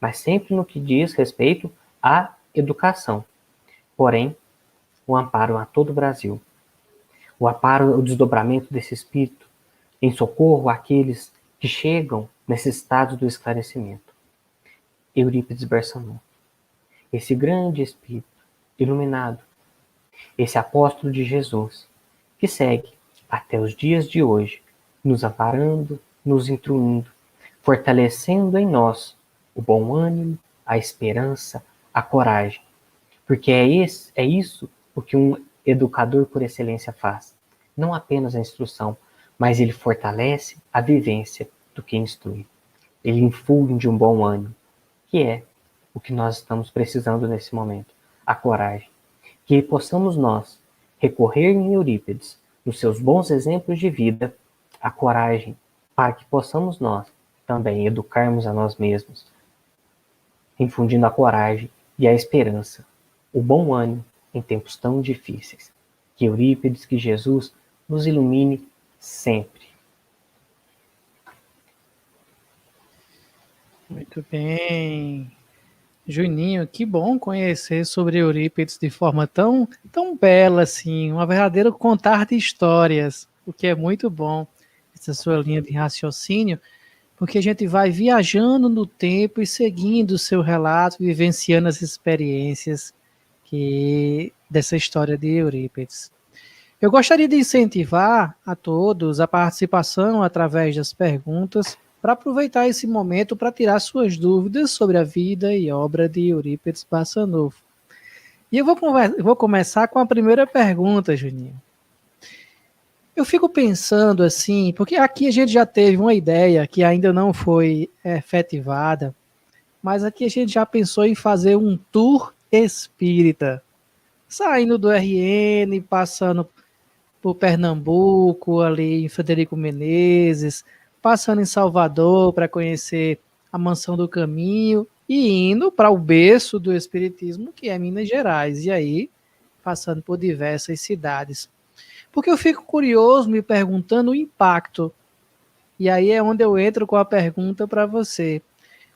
mas sempre no que diz respeito à educação. Porém, o amparo a todo o Brasil, o amparo, o desdobramento desse espírito em socorro àqueles que chegam necessitados do esclarecimento. Eurípides Barçanufo. esse grande espírito iluminado, esse apóstolo de Jesus, que segue até os dias de hoje, nos amparando, nos instruindo, fortalecendo em nós o bom ânimo, a esperança, a coragem. Porque é isso o que um educador por excelência faz. Não apenas a instrução, mas ele fortalece a vivência do que instrui. Ele infunde um bom ânimo, que é o que nós estamos precisando nesse momento, a coragem. Que possamos nós recorrer em Eurípides, nos seus bons exemplos de vida, a coragem, para que possamos nós também educarmos a nós mesmos, infundindo a coragem e a esperança, o bom ânimo em tempos tão difíceis. Que Eurípides, que Jesus nos ilumine sempre. Muito bem. Juninho, que bom conhecer sobre Eurípides de forma tão bela assim, uma verdadeira contar de histórias, o que é muito bom, essa sua linha de raciocínio, porque a gente vai viajando no tempo e seguindo o seu relato, vivenciando as experiências dessa história de Eurípides. Eu gostaria de incentivar a todos a participação através das perguntas, para aproveitar esse momento para tirar suas dúvidas sobre a vida e obra de Eurípides Barçanufo. E eu vou começar com a primeira pergunta, Juninho. Eu fico pensando assim, porque aqui a gente já teve uma ideia que ainda não foi efetivada, mas aqui a gente já pensou em fazer um tour espírita, saindo do RN, passando por Pernambuco, ali em Frederico Menezes, passando em Salvador para conhecer a Mansão do Caminho e indo para o berço do Espiritismo, que é Minas Gerais, e aí passando por diversas cidades. Porque eu fico curioso me perguntando o impacto, e aí é onde eu entro com a pergunta para você.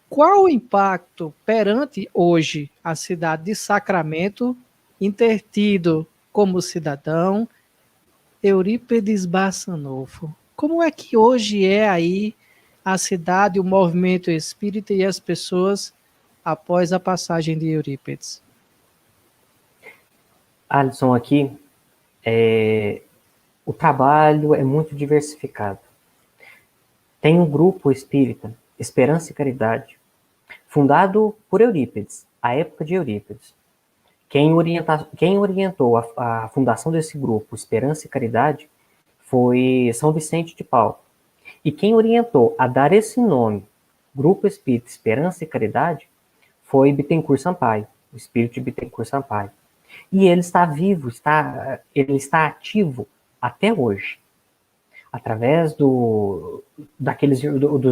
Qual o impacto perante hoje a cidade de Sacramento em ter tido como cidadão Eurípides Barçanufo? Como é que hoje é aí a cidade, o movimento espírita e as pessoas após a passagem de Eurípides? Alisson, aqui, o trabalho é muito diversificado. Tem um grupo espírita, Esperança e Caridade, fundado por Eurípides, à época de Eurípides. Quem orientou a fundação desse grupo, Esperança e Caridade, foi São Vicente de Paulo. E quem orientou a dar esse nome, Grupo Espírita Esperança e Caridade, foi Bittencourt Sampaio, o espírito de Bittencourt Sampaio. E ele está vivo, ele está ativo até hoje, através dos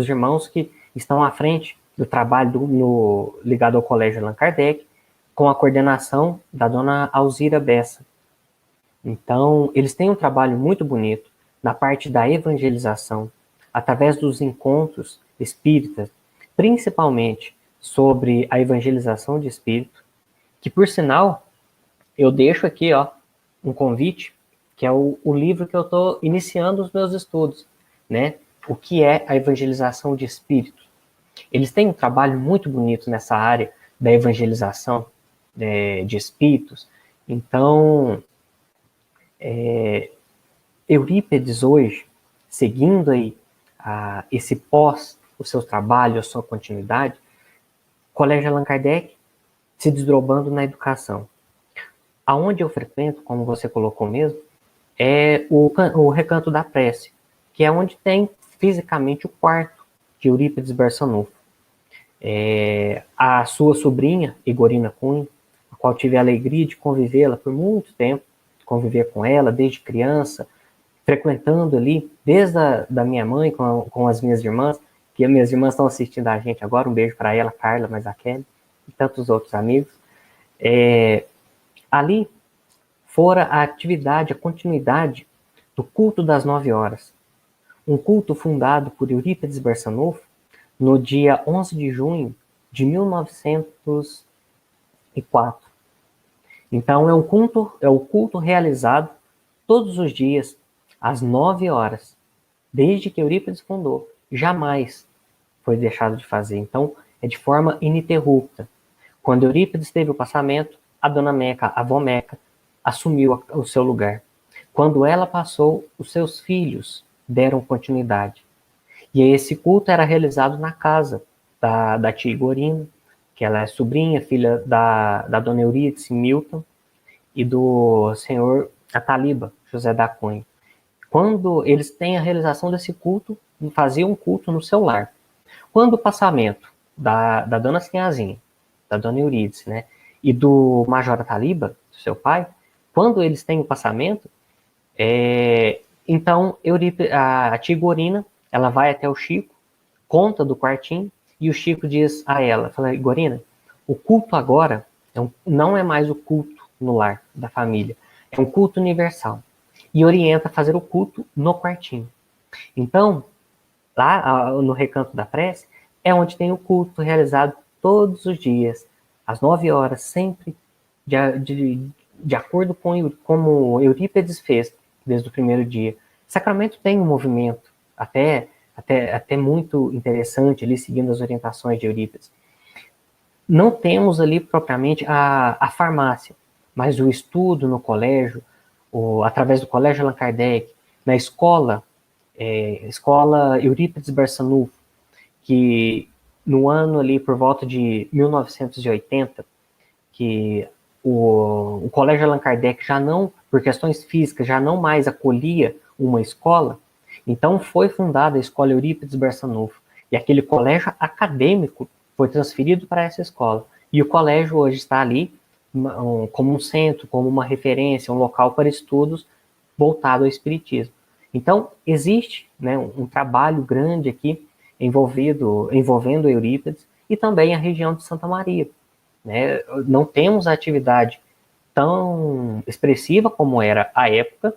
irmãos que estão à frente do trabalho ligado ao Colégio Allan Kardec, com a coordenação da dona Alzira Bessa. Então, eles têm um trabalho muito bonito na parte da evangelização, através dos encontros espíritas, principalmente sobre a evangelização de espírito, que, por sinal, eu deixo aqui um convite, que é o livro que eu estou iniciando os meus estudos, né? O que é a evangelização de espírito. Eles têm um trabalho muito bonito nessa área da evangelização de espíritos. Então, Eurípides hoje, seguindo aí esse o seu trabalho, a sua continuidade, Colégio Allan Kardec se desdobrando na educação. Aonde eu frequento, como você colocou mesmo, é o Recanto da Prece, que é onde tem fisicamente o quarto de Eurípides Barçanufo. A sua sobrinha, Igorina Cunha, a qual tive a alegria de convivê-la por muito tempo, conviver com ela desde criança, frequentando ali, desde da minha mãe com as minhas irmãs, que as minhas irmãs estão assistindo a gente agora, um beijo para ela, Carla, mas a Kelly, e tantos outros amigos. Ali fora a atividade, a continuidade do culto das 9 horas. Um culto fundado por Eurípides Barçanufo no dia 11 de junho de 1904. Então, é o culto realizado todos os dias, às 9 horas, desde que Eurípides fundou. Jamais foi deixado de fazer. Então, é de forma ininterrupta. Quando Eurípides teve o passamento, a dona Meca, a avó Meca, assumiu o seu lugar. Quando ela passou, os seus filhos deram continuidade. E esse culto era realizado na casa da tia Igorina, que ela é sobrinha, filha da dona Eurídice Milton, e do senhor Ataliba, José da Cunha. Quando eles têm a realização desse culto, faziam um culto no seu lar. Quando o passamento da dona Sinhazinha, da dona Eurídice, né, e do major Ataliba, seu pai, quando eles têm o passamento, então a tia Igorina, ela vai até o Chico, conta do quartinho, e o Chico diz a ela, fala, Igorina, o culto agora não é mais o culto no lar da família, é um culto universal. E orienta a fazer o culto no quartinho. Então, lá no Recanto da Prece, é onde tem o culto realizado todos os dias, às 9 horas, sempre de acordo com como Eurípides fez desde o primeiro dia. Sacramento tem um movimento até muito interessante ali, seguindo as orientações de Eurípides. Não temos ali propriamente a farmácia, mas o estudo no colégio, através do Colégio Allan Kardec, na escola Eurípides Barçanufo, que no ano ali por volta de 1980, que o Colégio Allan Kardec já não, por questões físicas, já não mais acolhia uma escola, então foi fundada a Escola Eurípides Barçanufo, e aquele colégio acadêmico foi transferido para essa escola, e o colégio hoje está ali como um centro, como uma referência, um local para estudos voltado ao espiritismo. Então, existe, né, um trabalho grande aqui envolvendo Eurípides e também a região de Santa Maria. Né? Não temos a atividade tão expressiva como era à época,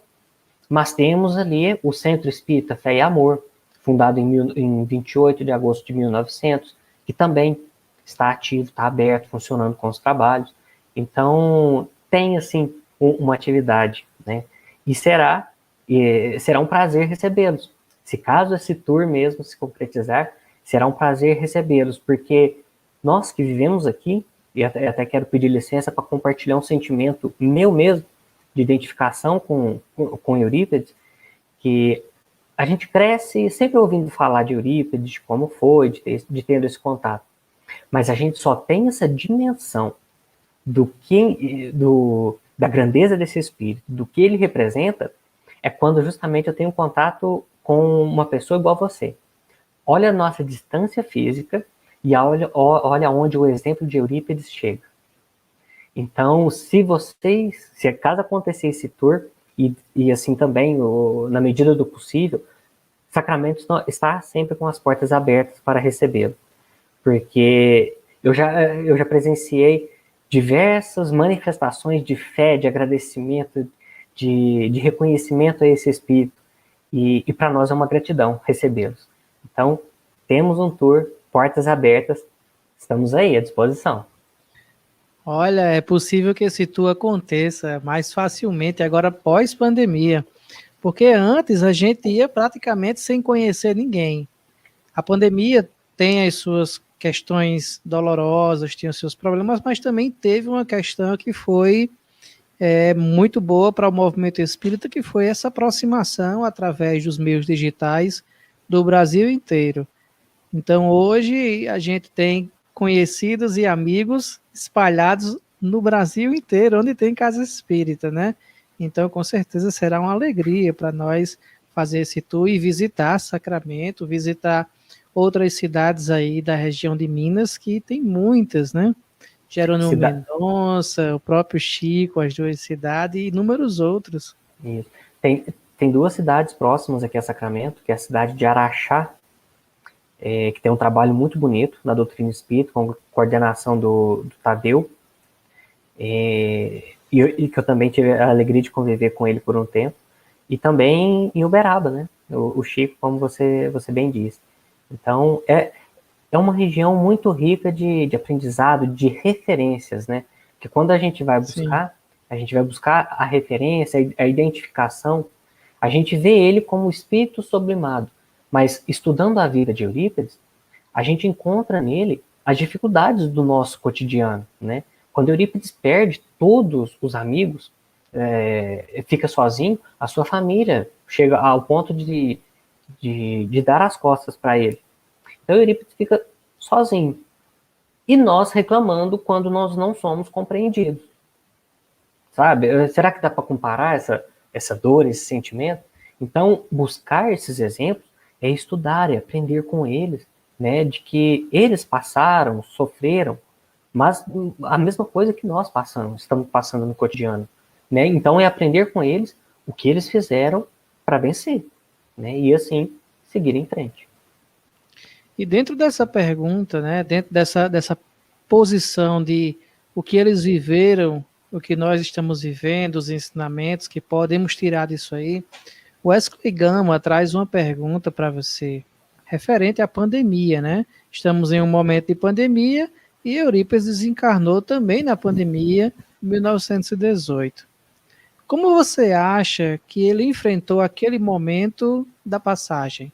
mas temos ali o Centro Espírita Fé e Amor, fundado em 28 de agosto de 1900, que também está ativo, está aberto, funcionando com os trabalhos. Então, tem, assim, uma atividade, né? E será um prazer recebê-los. Se caso esse tour mesmo se concretizar, será um prazer recebê-los, porque nós que vivemos aqui, e até quero pedir licença para compartilhar um sentimento meu mesmo, de identificação com Eurípides, que a gente cresce sempre ouvindo falar de Eurípides, de como foi, de ter esse contato. Mas a gente só tem essa dimensão da grandeza desse espírito, do que ele representa, é quando justamente eu tenho contato com uma pessoa igual a você. Olha a nossa distância física e olha onde o exemplo de Eurípides chega. Então, se caso acontecer esse tour, e assim também, na medida do possível, Sacramentos está sempre com as portas abertas para recebê-lo. Porque eu já presenciei diversas manifestações de fé, de agradecimento, de reconhecimento a esse Espírito. E para nós é uma gratidão recebê-los. Então, temos um tour, portas abertas, estamos aí à disposição. Olha, é possível que esse tour aconteça mais facilmente agora pós-pandemia, porque antes a gente ia praticamente sem conhecer ninguém. A pandemia tem as suas questões dolorosas, tinha os seus problemas, mas também teve uma questão que foi muito boa para o movimento espírita, que foi essa aproximação através dos meios digitais do Brasil inteiro. Então, hoje, a gente tem conhecidos e amigos espalhados no Brasil inteiro, onde tem casa espírita, né? Então, com certeza, será uma alegria para nós fazer esse tour e visitar Sacramento, visitar outras cidades aí da região de Minas, que tem muitas, né? Jerônimo Mendonça, o próprio Chico, as duas cidades e inúmeros outros. Isso. Tem duas cidades próximas aqui a Sacramento, que é a cidade de Araxá, que tem um trabalho muito bonito na doutrina espírita, com coordenação do Tadeu, e que eu também tive a alegria de conviver com ele por um tempo, e também em Uberaba, né? O Chico, como você bem disse. Então, é uma região muito rica de aprendizado, de referências, né? Porque quando a gente vai buscar, a gente vai buscar a referência, a identificação, a gente vê ele como espírito sublimado. Mas estudando a vida de Eurípides, a gente encontra nele as dificuldades do nosso cotidiano, né? Quando Eurípides perde todos os amigos, fica sozinho, a sua família chega ao ponto de dar as costas para ele. Então Eurípides fica sozinho. E nós reclamando quando nós não somos compreendidos. Sabe? Será que dá para comparar essa dor, esse sentimento? Então, buscar esses exemplos é estudar, é aprender com eles, né? De que eles passaram, sofreram, mas a mesma coisa que nós estamos passando no cotidiano, né? Então, é aprender com eles o que eles fizeram para vencer, né? E assim, seguir em frente. E dentro dessa pergunta, né, dentro dessa posição de o que eles viveram, o que nós estamos vivendo, os ensinamentos que podemos tirar disso aí, o Wesley Gama traz uma pergunta para você, referente à pandemia, né? Estamos em um momento de pandemia e Eurípides desencarnou também na pandemia, em 1918. Como você acha que ele enfrentou aquele momento da passagem?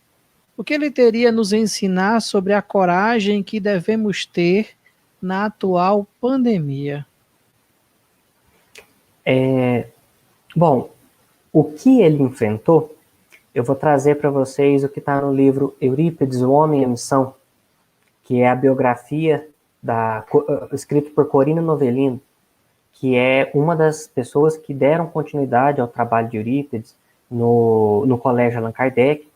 O que ele teria a nos ensinar sobre a coragem que devemos ter na atual pandemia? Bom, o que ele enfrentou, eu vou trazer para vocês o que está no livro Eurípides, o Homem e a Missão, que é a biografia escrito por Corina Novellino, que é uma das pessoas que deram continuidade ao trabalho de Eurípides no Colégio Allan Kardec,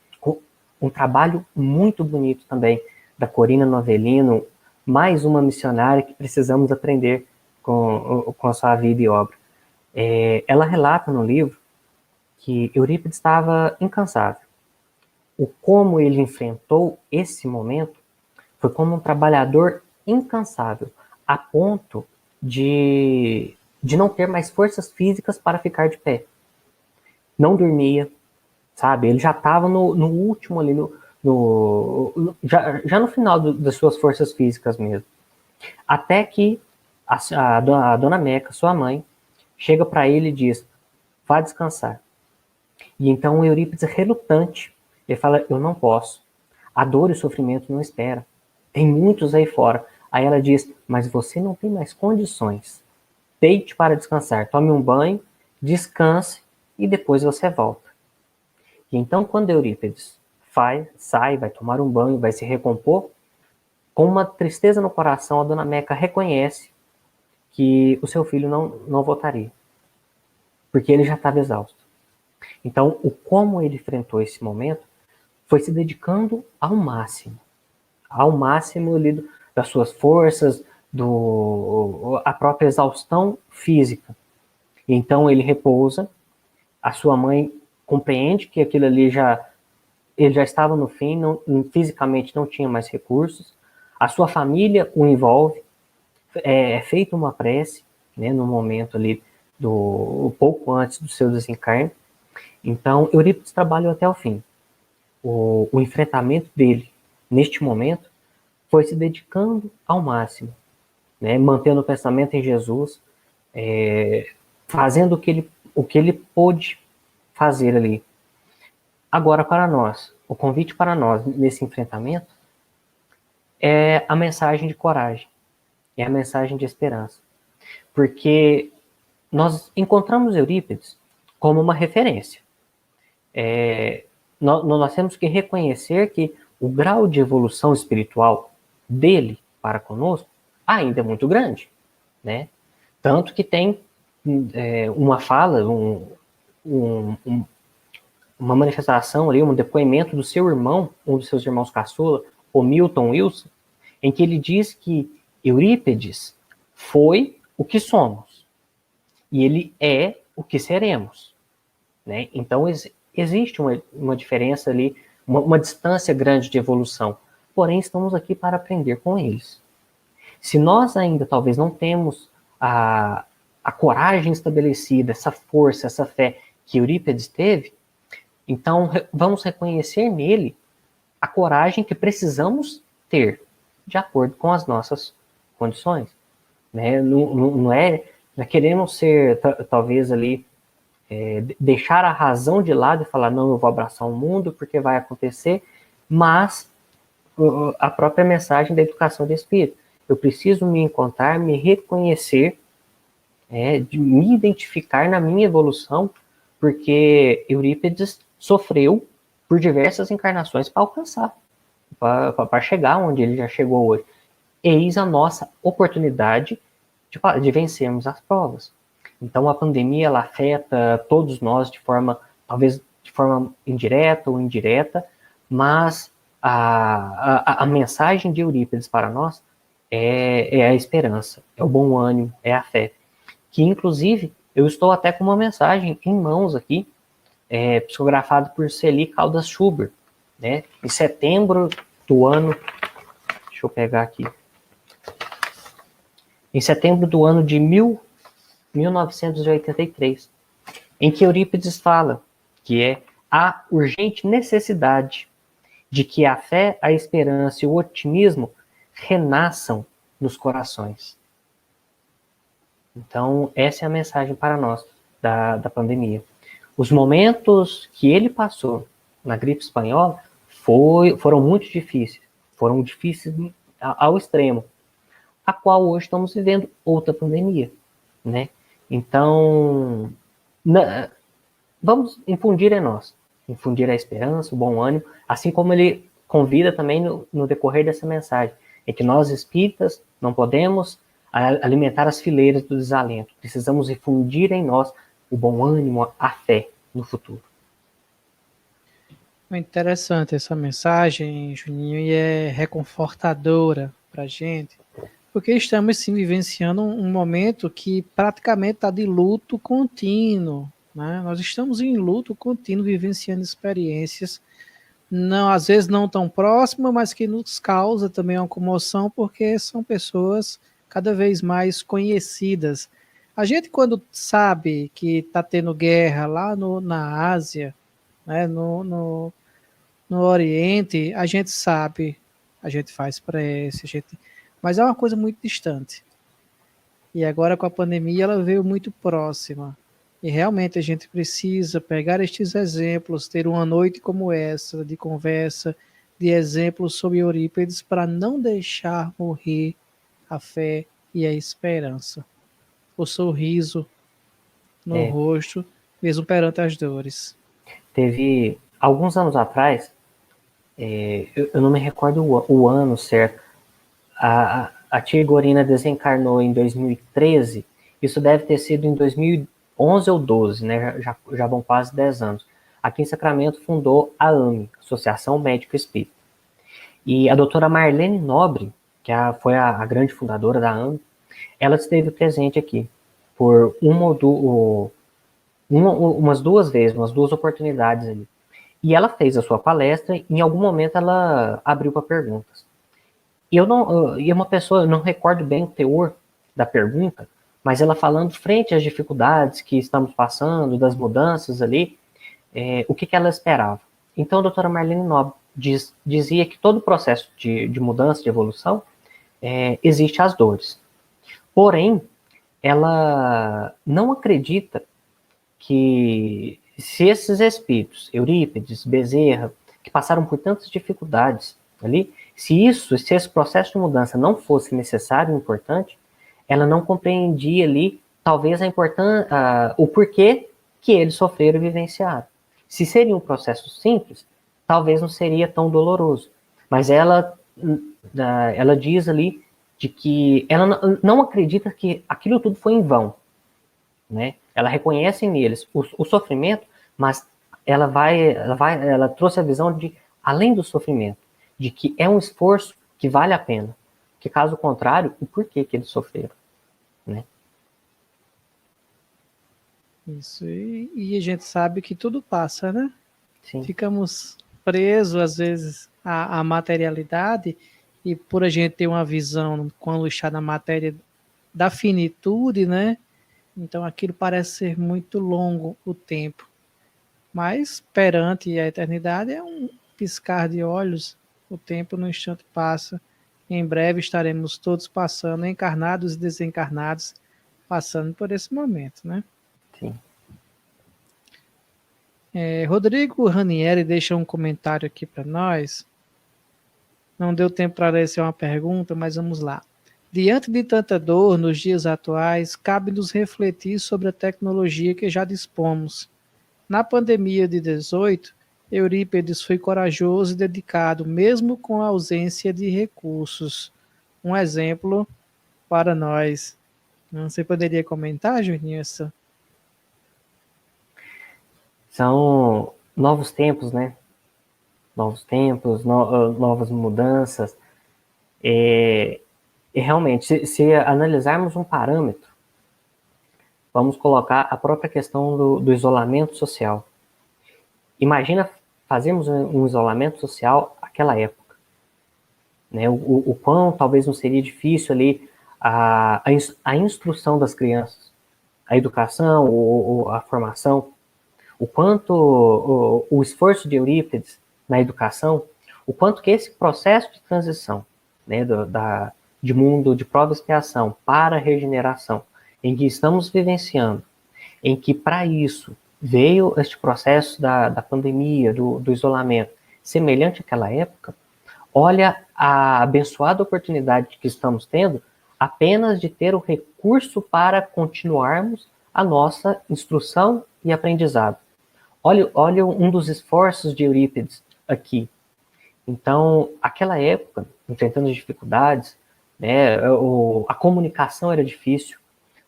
um trabalho muito bonito também da Corina Novellino, mais uma missionária que precisamos aprender com a sua vida e obra. Ela relata no livro que Eurípides estava incansável. O como ele enfrentou esse momento foi como um trabalhador incansável, a ponto de não ter mais forças físicas para ficar de pé. Não dormia, sabe? Ele já estava no último ali, já no final das suas forças físicas mesmo. Até que a dona Meca, sua mãe, chega para ele e diz, vá descansar. E então o Eurípides, relutante, ele fala, eu não posso. A dor e o sofrimento não esperam. Tem muitos aí fora. Aí ela diz, mas você não tem mais condições. Deite para descansar, tome um banho, descanse e depois você volta. E então quando Eurípides sai, vai tomar um banho, vai se recompor, com uma tristeza no coração, a dona Meca reconhece que o seu filho não voltaria, porque ele já estava exausto. Então, como ele enfrentou esse momento foi se dedicando ao máximo ali das suas forças, a própria exaustão física. Então ele repousa, a sua mãe compreende que aquilo ali ele já estava no fim, fisicamente não tinha mais recursos, a sua família o envolve, é feita uma prece, né, no momento ali, pouco antes do seu desencarne. Então Eurípides trabalhou até o fim. O enfrentamento dele, neste momento, foi se dedicando ao máximo, né, mantendo o pensamento em Jesus, fazendo o que ele pôde fazer ali. Agora, para nós, o convite para nós nesse enfrentamento é a mensagem de coragem, é a mensagem de esperança. Porque nós encontramos Eurípides como uma referência. Nós temos que reconhecer que o grau de evolução espiritual dele para conosco ainda é muito grande, né? Tanto que tem uma fala, uma manifestação ali, um depoimento do seu irmão, um dos seus irmãos caçula, o Milton Wilson, em que ele diz que Eurípides foi o que somos e ele é o que seremos, né? Então existe uma diferença ali, uma distância grande de evolução, porém estamos aqui para aprender com eles. Se nós ainda talvez não temos a coragem estabelecida, essa força, essa fé que Eurípides teve, então vamos reconhecer nele a coragem que precisamos ter, de acordo com as nossas condições, né? Não queremos ser, talvez ali, deixar a razão de lado e falar, não, eu vou abraçar o mundo porque vai acontecer, mas a própria mensagem da educação de espírito, Eu preciso me encontrar, me reconhecer, de me identificar na minha evolução, porque Eurípides sofreu por diversas encarnações para alcançar, para chegar onde ele já chegou hoje. Eis a nossa oportunidade de vencermos as provas. Então, a pandemia, ela afeta todos nós de forma, talvez de forma indireta ou indireta, mas a mensagem de Eurípides para nós é a esperança, é o bom ânimo, é a fé. Que, inclusive, eu estou até com uma mensagem em mãos aqui, psicografada por Celi Caldas Schubert, né? Em setembro do ano, deixa eu pegar aqui, em setembro do ano de 1983, em que Eurípides fala que é a urgente necessidade de que a fé, a esperança e o otimismo renasçam nos corações. Então, essa é a mensagem para nós da pandemia. Os momentos que ele passou na gripe espanhola foram muito difíceis. Foram difíceis ao extremo. A qual hoje estamos vivendo outra pandemia, né? Então, vamos infundir em nós. Infundir a esperança, o bom ânimo, assim como ele convida também no decorrer dessa mensagem, é que nós espíritas não podemos alimentar as fileiras do desalento. Precisamos infundir em nós o bom ânimo, a fé no futuro. É interessante essa mensagem, Juninho, e é reconfortadora para a gente, porque estamos sim vivenciando um momento que praticamente está de luto contínuo, né? Nós estamos em luto contínuo, vivenciando experiências, não, às vezes não tão próximas, mas que nos causa também uma comoção, porque são pessoas cada vez mais conhecidas. A gente, quando sabe que está tendo guerra lá na Ásia, né, no Oriente, a gente sabe, a gente faz prece, mas é uma coisa muito distante. E agora com a pandemia ela veio muito próxima. E realmente a gente precisa pegar estes exemplos, ter uma noite como essa, de conversa, de exemplos sobre Eurípides, para não deixar morrer a fé e a esperança. O sorriso no rosto, mesmo perante as dores. Teve, alguns anos atrás, eu não me recordo o ano certo, a tia Gorina desencarnou em 2013, isso deve ter sido em 2011 ou 12, né? Já vão quase 10 anos. Aqui em Sacramento fundou a AME, Associação Médico Espírita. E a doutora Marlene Nobre, que foi a grande fundadora da AME, ela esteve presente aqui por umas duas vezes, umas duas oportunidades ali. E ela fez a sua palestra e em algum momento ela abriu para perguntas. E uma pessoa, eu não recordo bem o teor da pergunta, mas ela falando frente às dificuldades que estamos passando, das mudanças ali, o que ela esperava. Então a doutora Marlene Nobre dizia que todo processo de mudança, de evolução, existe as dores. Porém, ela não acredita que se esses espíritos, Eurípides, Bezerra, que passaram por tantas dificuldades ali, se esse processo de mudança não fosse necessário e importante, ela não compreendia ali, talvez, o porquê que eles sofreram e vivenciaram. Se seria um processo simples, talvez não seria tão doloroso. Mas ela diz ali de que ela não acredita que aquilo tudo foi em vão, né? Ela reconhece neles o sofrimento, mas ela trouxe a visão de, além do sofrimento, de que é um esforço que vale a pena. Que caso contrário, o porquê que eles sofreram, né? Isso, e a gente sabe que tudo passa, né? Sim. Ficamos presos, às vezes, à materialidade, e por a gente ter uma visão, quando está na matéria da finitude, né? Então aquilo parece ser muito longo o tempo. Mas perante a eternidade é um piscar de olhos, o tempo no instante passa. Em breve estaremos todos passando, encarnados e desencarnados, passando por esse momento, né? Sim. Rodrigo Ranieri deixa um comentário aqui para nós. Não deu tempo para ler uma pergunta, mas vamos lá. Diante de tanta dor nos dias atuais, cabe-nos refletir sobre a tecnologia que já dispomos. Na pandemia de 18, Eurípides foi corajoso e dedicado, mesmo com a ausência de recursos. Um exemplo para nós. Você poderia comentar, Juninho? São novos tempos, né? Novos tempos, novas mudanças. E realmente, se analisarmos um parâmetro, vamos colocar a própria questão do isolamento social. Imagina fazermos um isolamento social naquela época. Né? O quão talvez não seria difícil ali a instrução das crianças, a educação, a formação, o quanto o esforço de Eurípides na educação, o quanto que esse processo de transição, né, de mundo de prova e expiação para a regeneração, em que estamos vivenciando, em que para isso veio este processo da pandemia, do isolamento, semelhante àquela época, olha a abençoada oportunidade que estamos tendo apenas de ter o recurso para continuarmos a nossa instrução e aprendizado. Olha um dos esforços de Eurípides aqui. Então, aquela época, enfrentando dificuldades, né, a comunicação era difícil.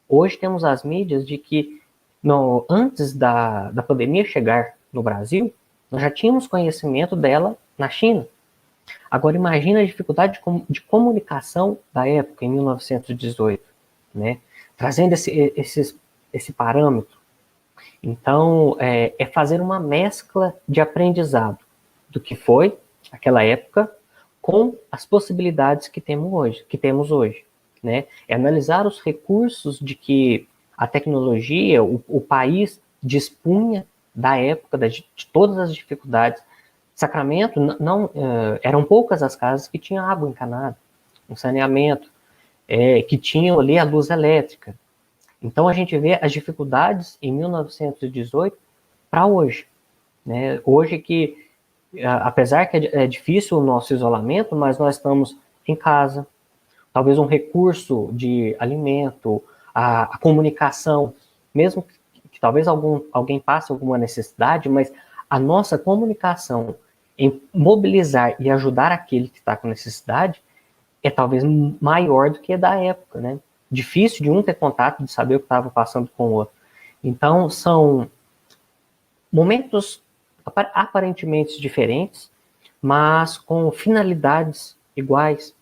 Hoje temos as mídias de que, antes da pandemia chegar no Brasil, nós já tínhamos conhecimento dela na China. Agora, imagina a dificuldade de comunicação da época, em 1918, né? Trazendo esse parâmetro. Então, é fazer uma mescla de aprendizado do que foi aquela época com as possibilidades que temos hoje, né? É analisar os recursos de que a tecnologia, o país dispunha da época, de todas as dificuldades. Sacramento, eram poucas as casas que tinham água encanada, um saneamento, que tinham ali a luz elétrica. Então a gente vê as dificuldades em 1918 para hoje, né? Hoje que, apesar que é difícil o nosso isolamento, mas nós estamos em casa, talvez um recurso de alimento, a comunicação, mesmo que talvez alguém passe alguma necessidade, mas a nossa comunicação em mobilizar e ajudar aquele que está com necessidade é talvez maior do que a da época, né? Difícil de um ter contato, de saber o que estava passando com o outro. Então, são momentos aparentemente diferentes, mas com finalidades iguais,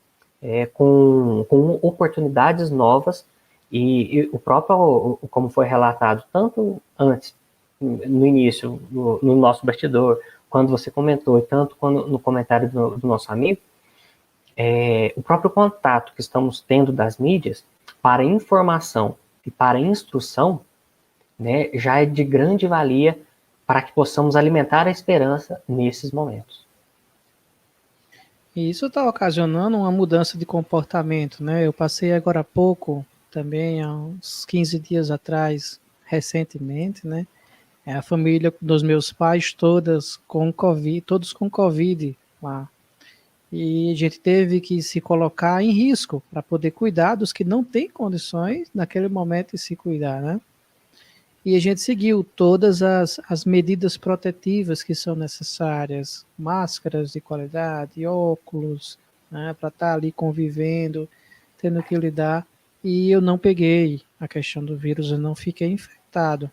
com oportunidades novas, e o próprio, como foi relatado tanto antes, no início, no nosso bastidor, quando você comentou, e tanto no comentário do nosso amigo, o próprio contato que estamos tendo das mídias para informação e para instrução, né, já é de grande valia para que possamos alimentar a esperança nesses momentos. E isso está ocasionando uma mudança de comportamento, né? Eu passei agora há pouco, também há uns 15 dias atrás, recentemente, né? A família dos meus pais todos com Covid lá. E a gente teve que se colocar em risco para poder cuidar dos que não têm condições naquele momento de se cuidar, né? E a gente seguiu todas as medidas protetivas que são necessárias, máscaras de qualidade, óculos, né, para estar ali convivendo, tendo que lidar. E eu não peguei a questão do vírus, eu não fiquei infectado.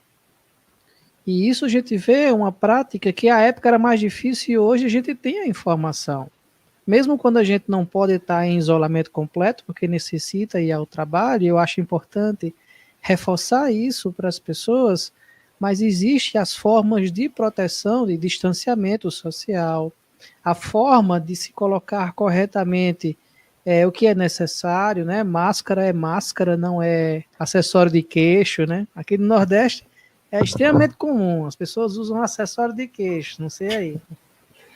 E isso a gente vê uma prática que à época era mais difícil e hoje a gente tem a informação. Mesmo quando a gente não pode estar em isolamento completo, porque necessita ir ao trabalho, eu acho importante reforçar isso para as pessoas, mas existem as formas de proteção, de distanciamento social, a forma de se colocar corretamente o que é necessário, né? Máscara é máscara, não é acessório de queixo, né? Aqui no Nordeste é extremamente comum, as pessoas usam acessório de queixo, não sei aí.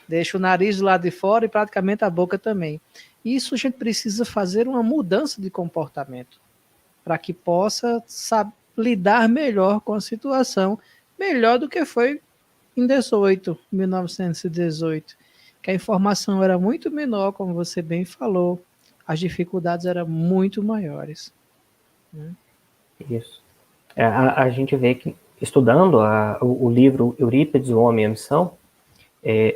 Deixa o nariz do lado de fora e praticamente a boca também. Isso a gente precisa fazer uma mudança de comportamento para que possa lidar melhor com a situação, melhor do que foi em 1918, que a informação era muito menor, como você bem falou. as dificuldades eram muito maiores. Né? Isso. A gente vê que, estudando o livro Eurípides, O Homem e a Missão,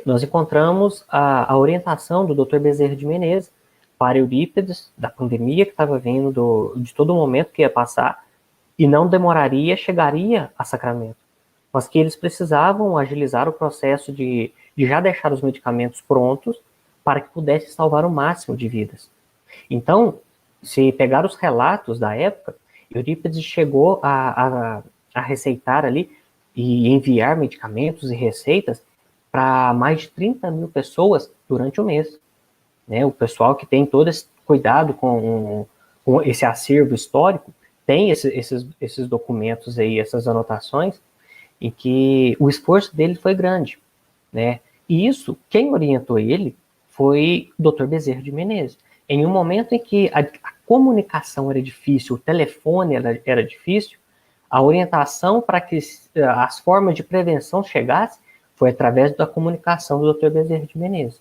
nós encontramos a orientação do Dr. Bezerra de Menezes para Eurípides, da pandemia que estava vindo, de todo momento que ia passar, e não demoraria, chegaria a Sacramento. Mas que eles precisavam agilizar o processo de já deixar os medicamentos prontos para que pudesse salvar o máximo de vidas. Então, se pegar os relatos da época, Eurípides chegou a receitar ali e enviar medicamentos e receitas para mais de 30 mil pessoas durante o mês. Né? O pessoal que tem todo esse cuidado com esse acervo histórico tem esses documentos aí, essas anotações, em que o esforço dele foi grande. Né? E isso, quem orientou ele foi o Dr. Bezerra de Menezes. Em um momento em que a comunicação era difícil, o telefone era difícil, a orientação para que as formas de prevenção chegassem foi através da comunicação do Dr. Bezerra de Menezes.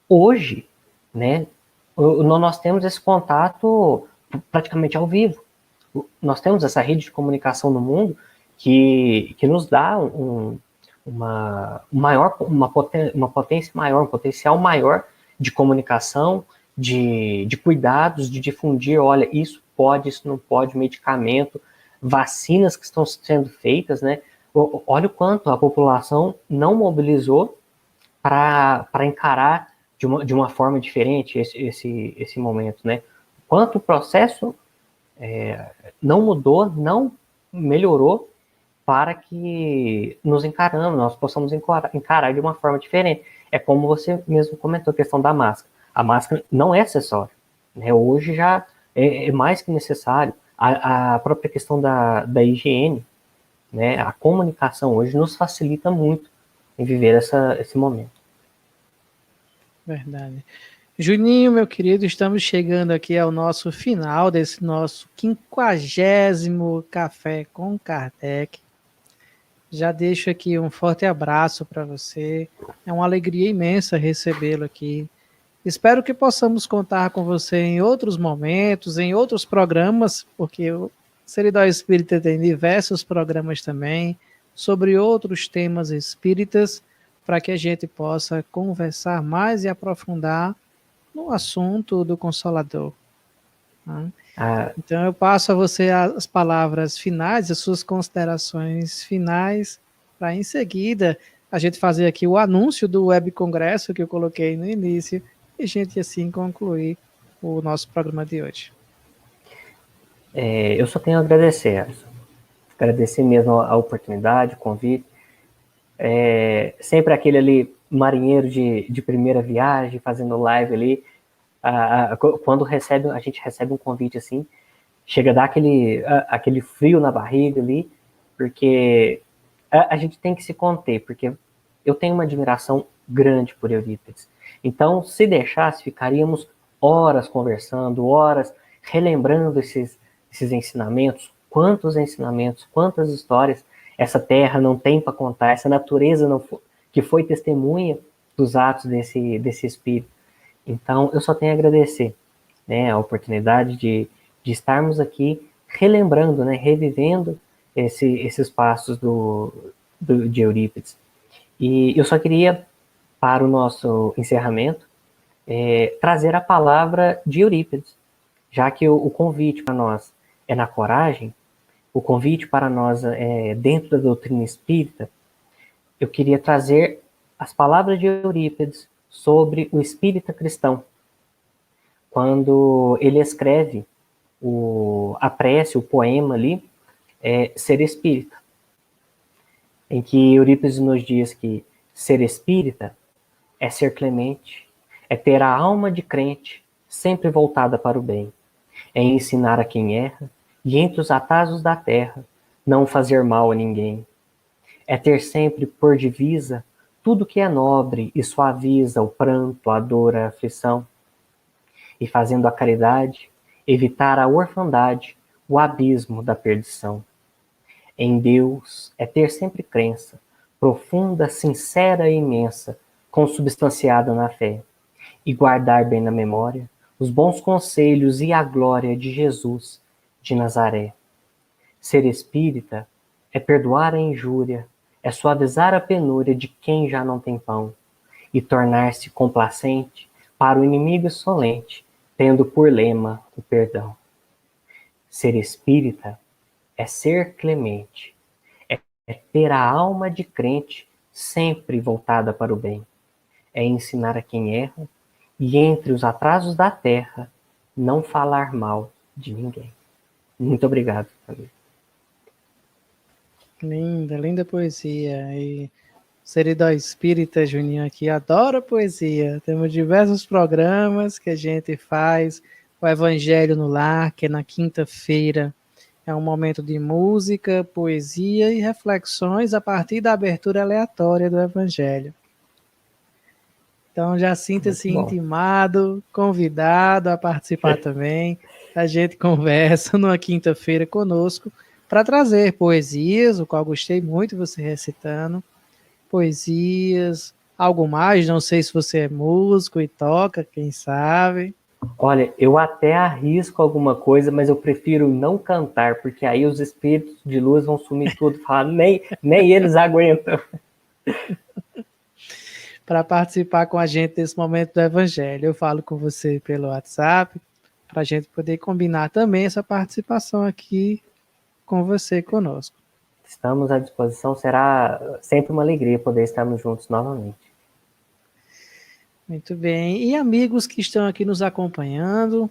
Hoje, né, nós temos esse contato praticamente ao vivo. Nós temos essa rede de comunicação no mundo que nos dá uma potência maior, um potencial maior de comunicação, de cuidados, de difundir, olha, isso pode, isso não pode, medicamento, vacinas que estão sendo feitas, né? Olha o quanto a população não mobilizou para encarar de uma forma diferente esse momento, né? Quanto o processo não mudou, não melhorou para que nós possamos encarar de uma forma diferente. É como você mesmo comentou, a questão da máscara. A máscara não é acessório, né? Hoje já é mais que necessário. A própria questão da higiene, né? A comunicação hoje nos facilita muito em viver esse momento. Verdade. Juninho, meu querido, estamos chegando aqui ao nosso final desse nosso 50º Café com Kardec. Já deixo aqui um forte abraço para você. É uma alegria imensa recebê-lo aqui. Espero que possamos contar com você em outros momentos, em outros programas, porque o Seridó Espírita tem diversos programas também sobre outros temas espíritas, para que a gente possa conversar mais e aprofundar no assunto do Consolador. Né? Então eu passo a você as palavras finais, as suas considerações finais, para em seguida a gente fazer aqui o anúncio do web congresso que eu coloquei no início e a gente assim concluir o nosso programa de hoje. Eu só tenho a agradecer, Alisson. Agradecer mesmo a oportunidade, o convite. Sempre aquele ali marinheiro de primeira viagem, fazendo live ali, quando a gente recebe um convite assim, chega a dar aquele frio na barriga ali, porque a gente tem que se conter, porque eu tenho uma admiração grande por Eurípides. Então, se deixasse, ficaríamos horas conversando, horas relembrando esses ensinamentos, quantas histórias essa terra não tem para contar, essa natureza que foi testemunha dos atos desse espírito. Então, eu só tenho a agradecer, né, a oportunidade de estarmos aqui relembrando, né, revivendo esses passos de Eurípides. E eu só queria, para o nosso encerramento, trazer a palavra de Eurípides, já que o convite para nós é na coragem, o convite para nós é dentro da doutrina espírita. Eu queria trazer as palavras de Eurípides sobre o espírita cristão, quando ele escreve a prece, o poema ali, Ser Espírita, em que Eurípides nos diz que ser espírita é ser clemente, é ter a alma de crente sempre voltada para o bem, é ensinar a quem erra e entre os atalhos da terra não fazer mal a ninguém, é ter sempre por divisa tudo que é nobre e suaviza o pranto, a dor, a aflição, e fazendo a caridade, evitar a orfandade, o abismo da perdição. Em Deus é ter sempre crença, profunda, sincera e imensa, consubstanciada na fé, e guardar bem na memória os bons conselhos e a glória de Jesus de Nazaré. Ser espírita é perdoar a injúria, é suavizar a penúria de quem já não tem pão, e tornar-se complacente para o inimigo insolente, tendo por lema o perdão. Ser espírita é ser clemente, é ter a alma de crente sempre voltada para o bem, é ensinar a quem erra e entre os atrasos da terra não falar mal de ninguém. Muito obrigado, família. Linda, linda poesia. E Seridó Espírita, Juninho, aqui adora poesia. Temos diversos programas que a gente faz. O Evangelho no Lar, que é na quinta-feira. É um momento de música, poesia e reflexões a partir da abertura aleatória do Evangelho. Então já sinta-se intimado, convidado a participar também. A gente conversa numa quinta-feira conosco para trazer poesias, o qual gostei muito você recitando, poesias, algo mais, não sei se você é músico e toca, quem sabe. Olha, eu até arrisco alguma coisa, mas eu prefiro não cantar, porque aí os espíritos de luz vão sumir tudo, falar, nem eles aguentam. Para participar com a gente desse momento do Evangelho, eu falo com você pelo WhatsApp, para a gente poder combinar também essa participação aqui com você, conosco. Estamos à disposição, será sempre uma alegria poder estarmos juntos novamente. Muito bem, e amigos que estão aqui nos acompanhando,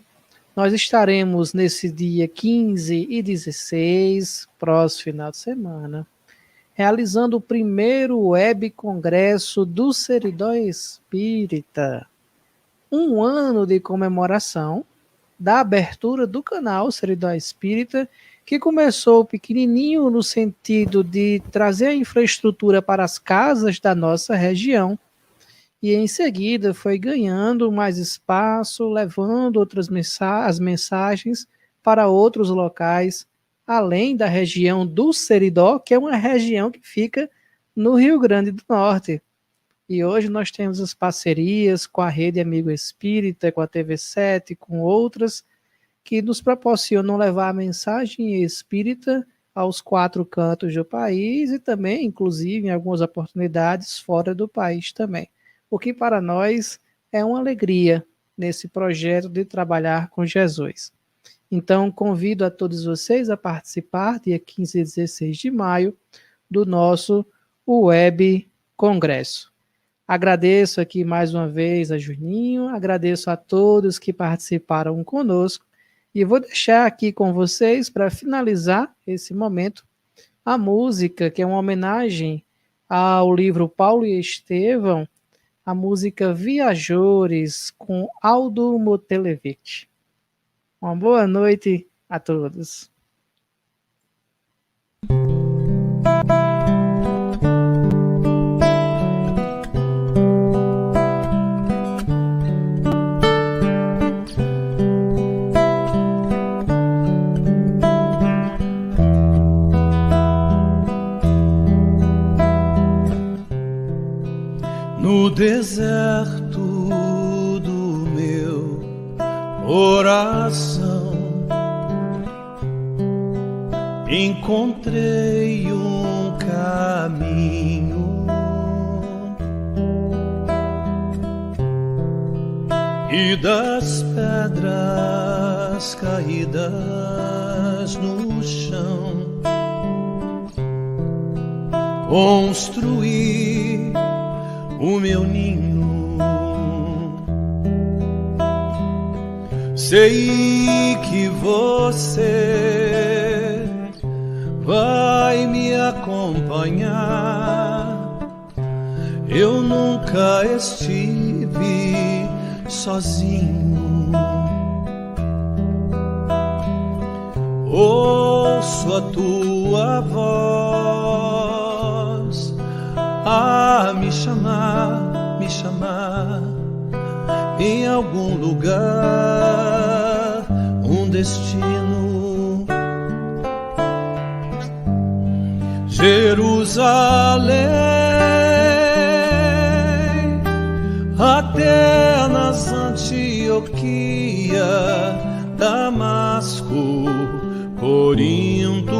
nós estaremos nesse dia 15 e 16, próximo final de semana, realizando o primeiro web congresso do Seridó Espírita. 1 ano de comemoração da abertura do canal Seridó Espírita, que começou pequenininho no sentido de trazer a infraestrutura para as casas da nossa região, e em seguida foi ganhando mais espaço, levando as mensagens para outros locais, além da região do Seridó, que é uma região que fica no Rio Grande do Norte. E hoje nós temos as parcerias com a Rede Amigo Espírita, com a TV7, com outras, que nos proporcionam levar a mensagem espírita aos 4 cantos do país e também, inclusive, em algumas oportunidades fora do país também. O que para nós é uma alegria nesse projeto de trabalhar com Jesus. Então, convido a todos vocês a participar, dia 15 e 16 de maio, do nosso Web Congresso. Agradeço aqui mais uma vez a Juninho, agradeço a todos que participaram conosco, e vou deixar aqui com vocês, para finalizar esse momento, a música, que é uma homenagem ao livro Paulo e Estevão, a música Viajores, com Aldo Motelevich. Uma boa noite a todos. No deserto do meu coração encontrei um caminho e das pedras caídas no chão construí o meu ninho. Sei que você vai me acompanhar. Eu nunca estive sozinho. Ouço a tua voz a me chamar em algum lugar, um destino. Jerusalém, Atenas, Antioquia, Antioquia, Damasco, Corinto,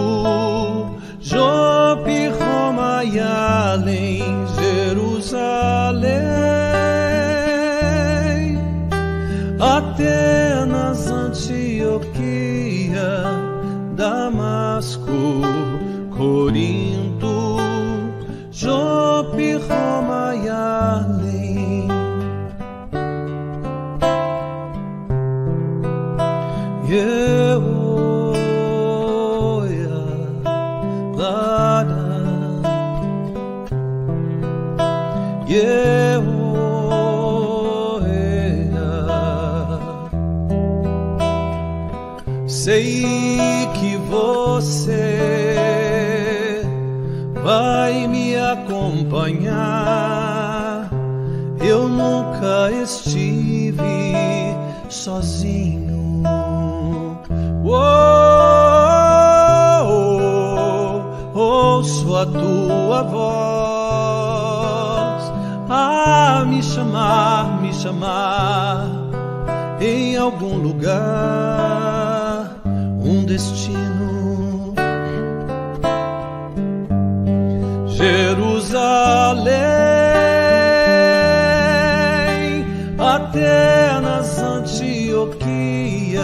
Jope, Roma e além, Jerusalém, Atenas, Antioquia, Damasco, Corinto, Jope, Roma e além. Sei que você vai me acompanhar. Eu nunca estive sozinho. Ouço a tua voz a me chamar em algum lugar, um destino. Jerusalém, Atenas, Antioquia,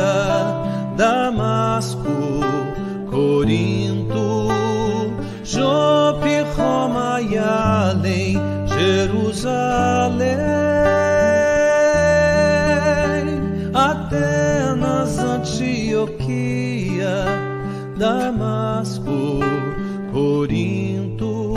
Damasco, Corinto, Jope, Roma e além, Jerusalém, Atenas, Antioquia, Damasco, Corinto,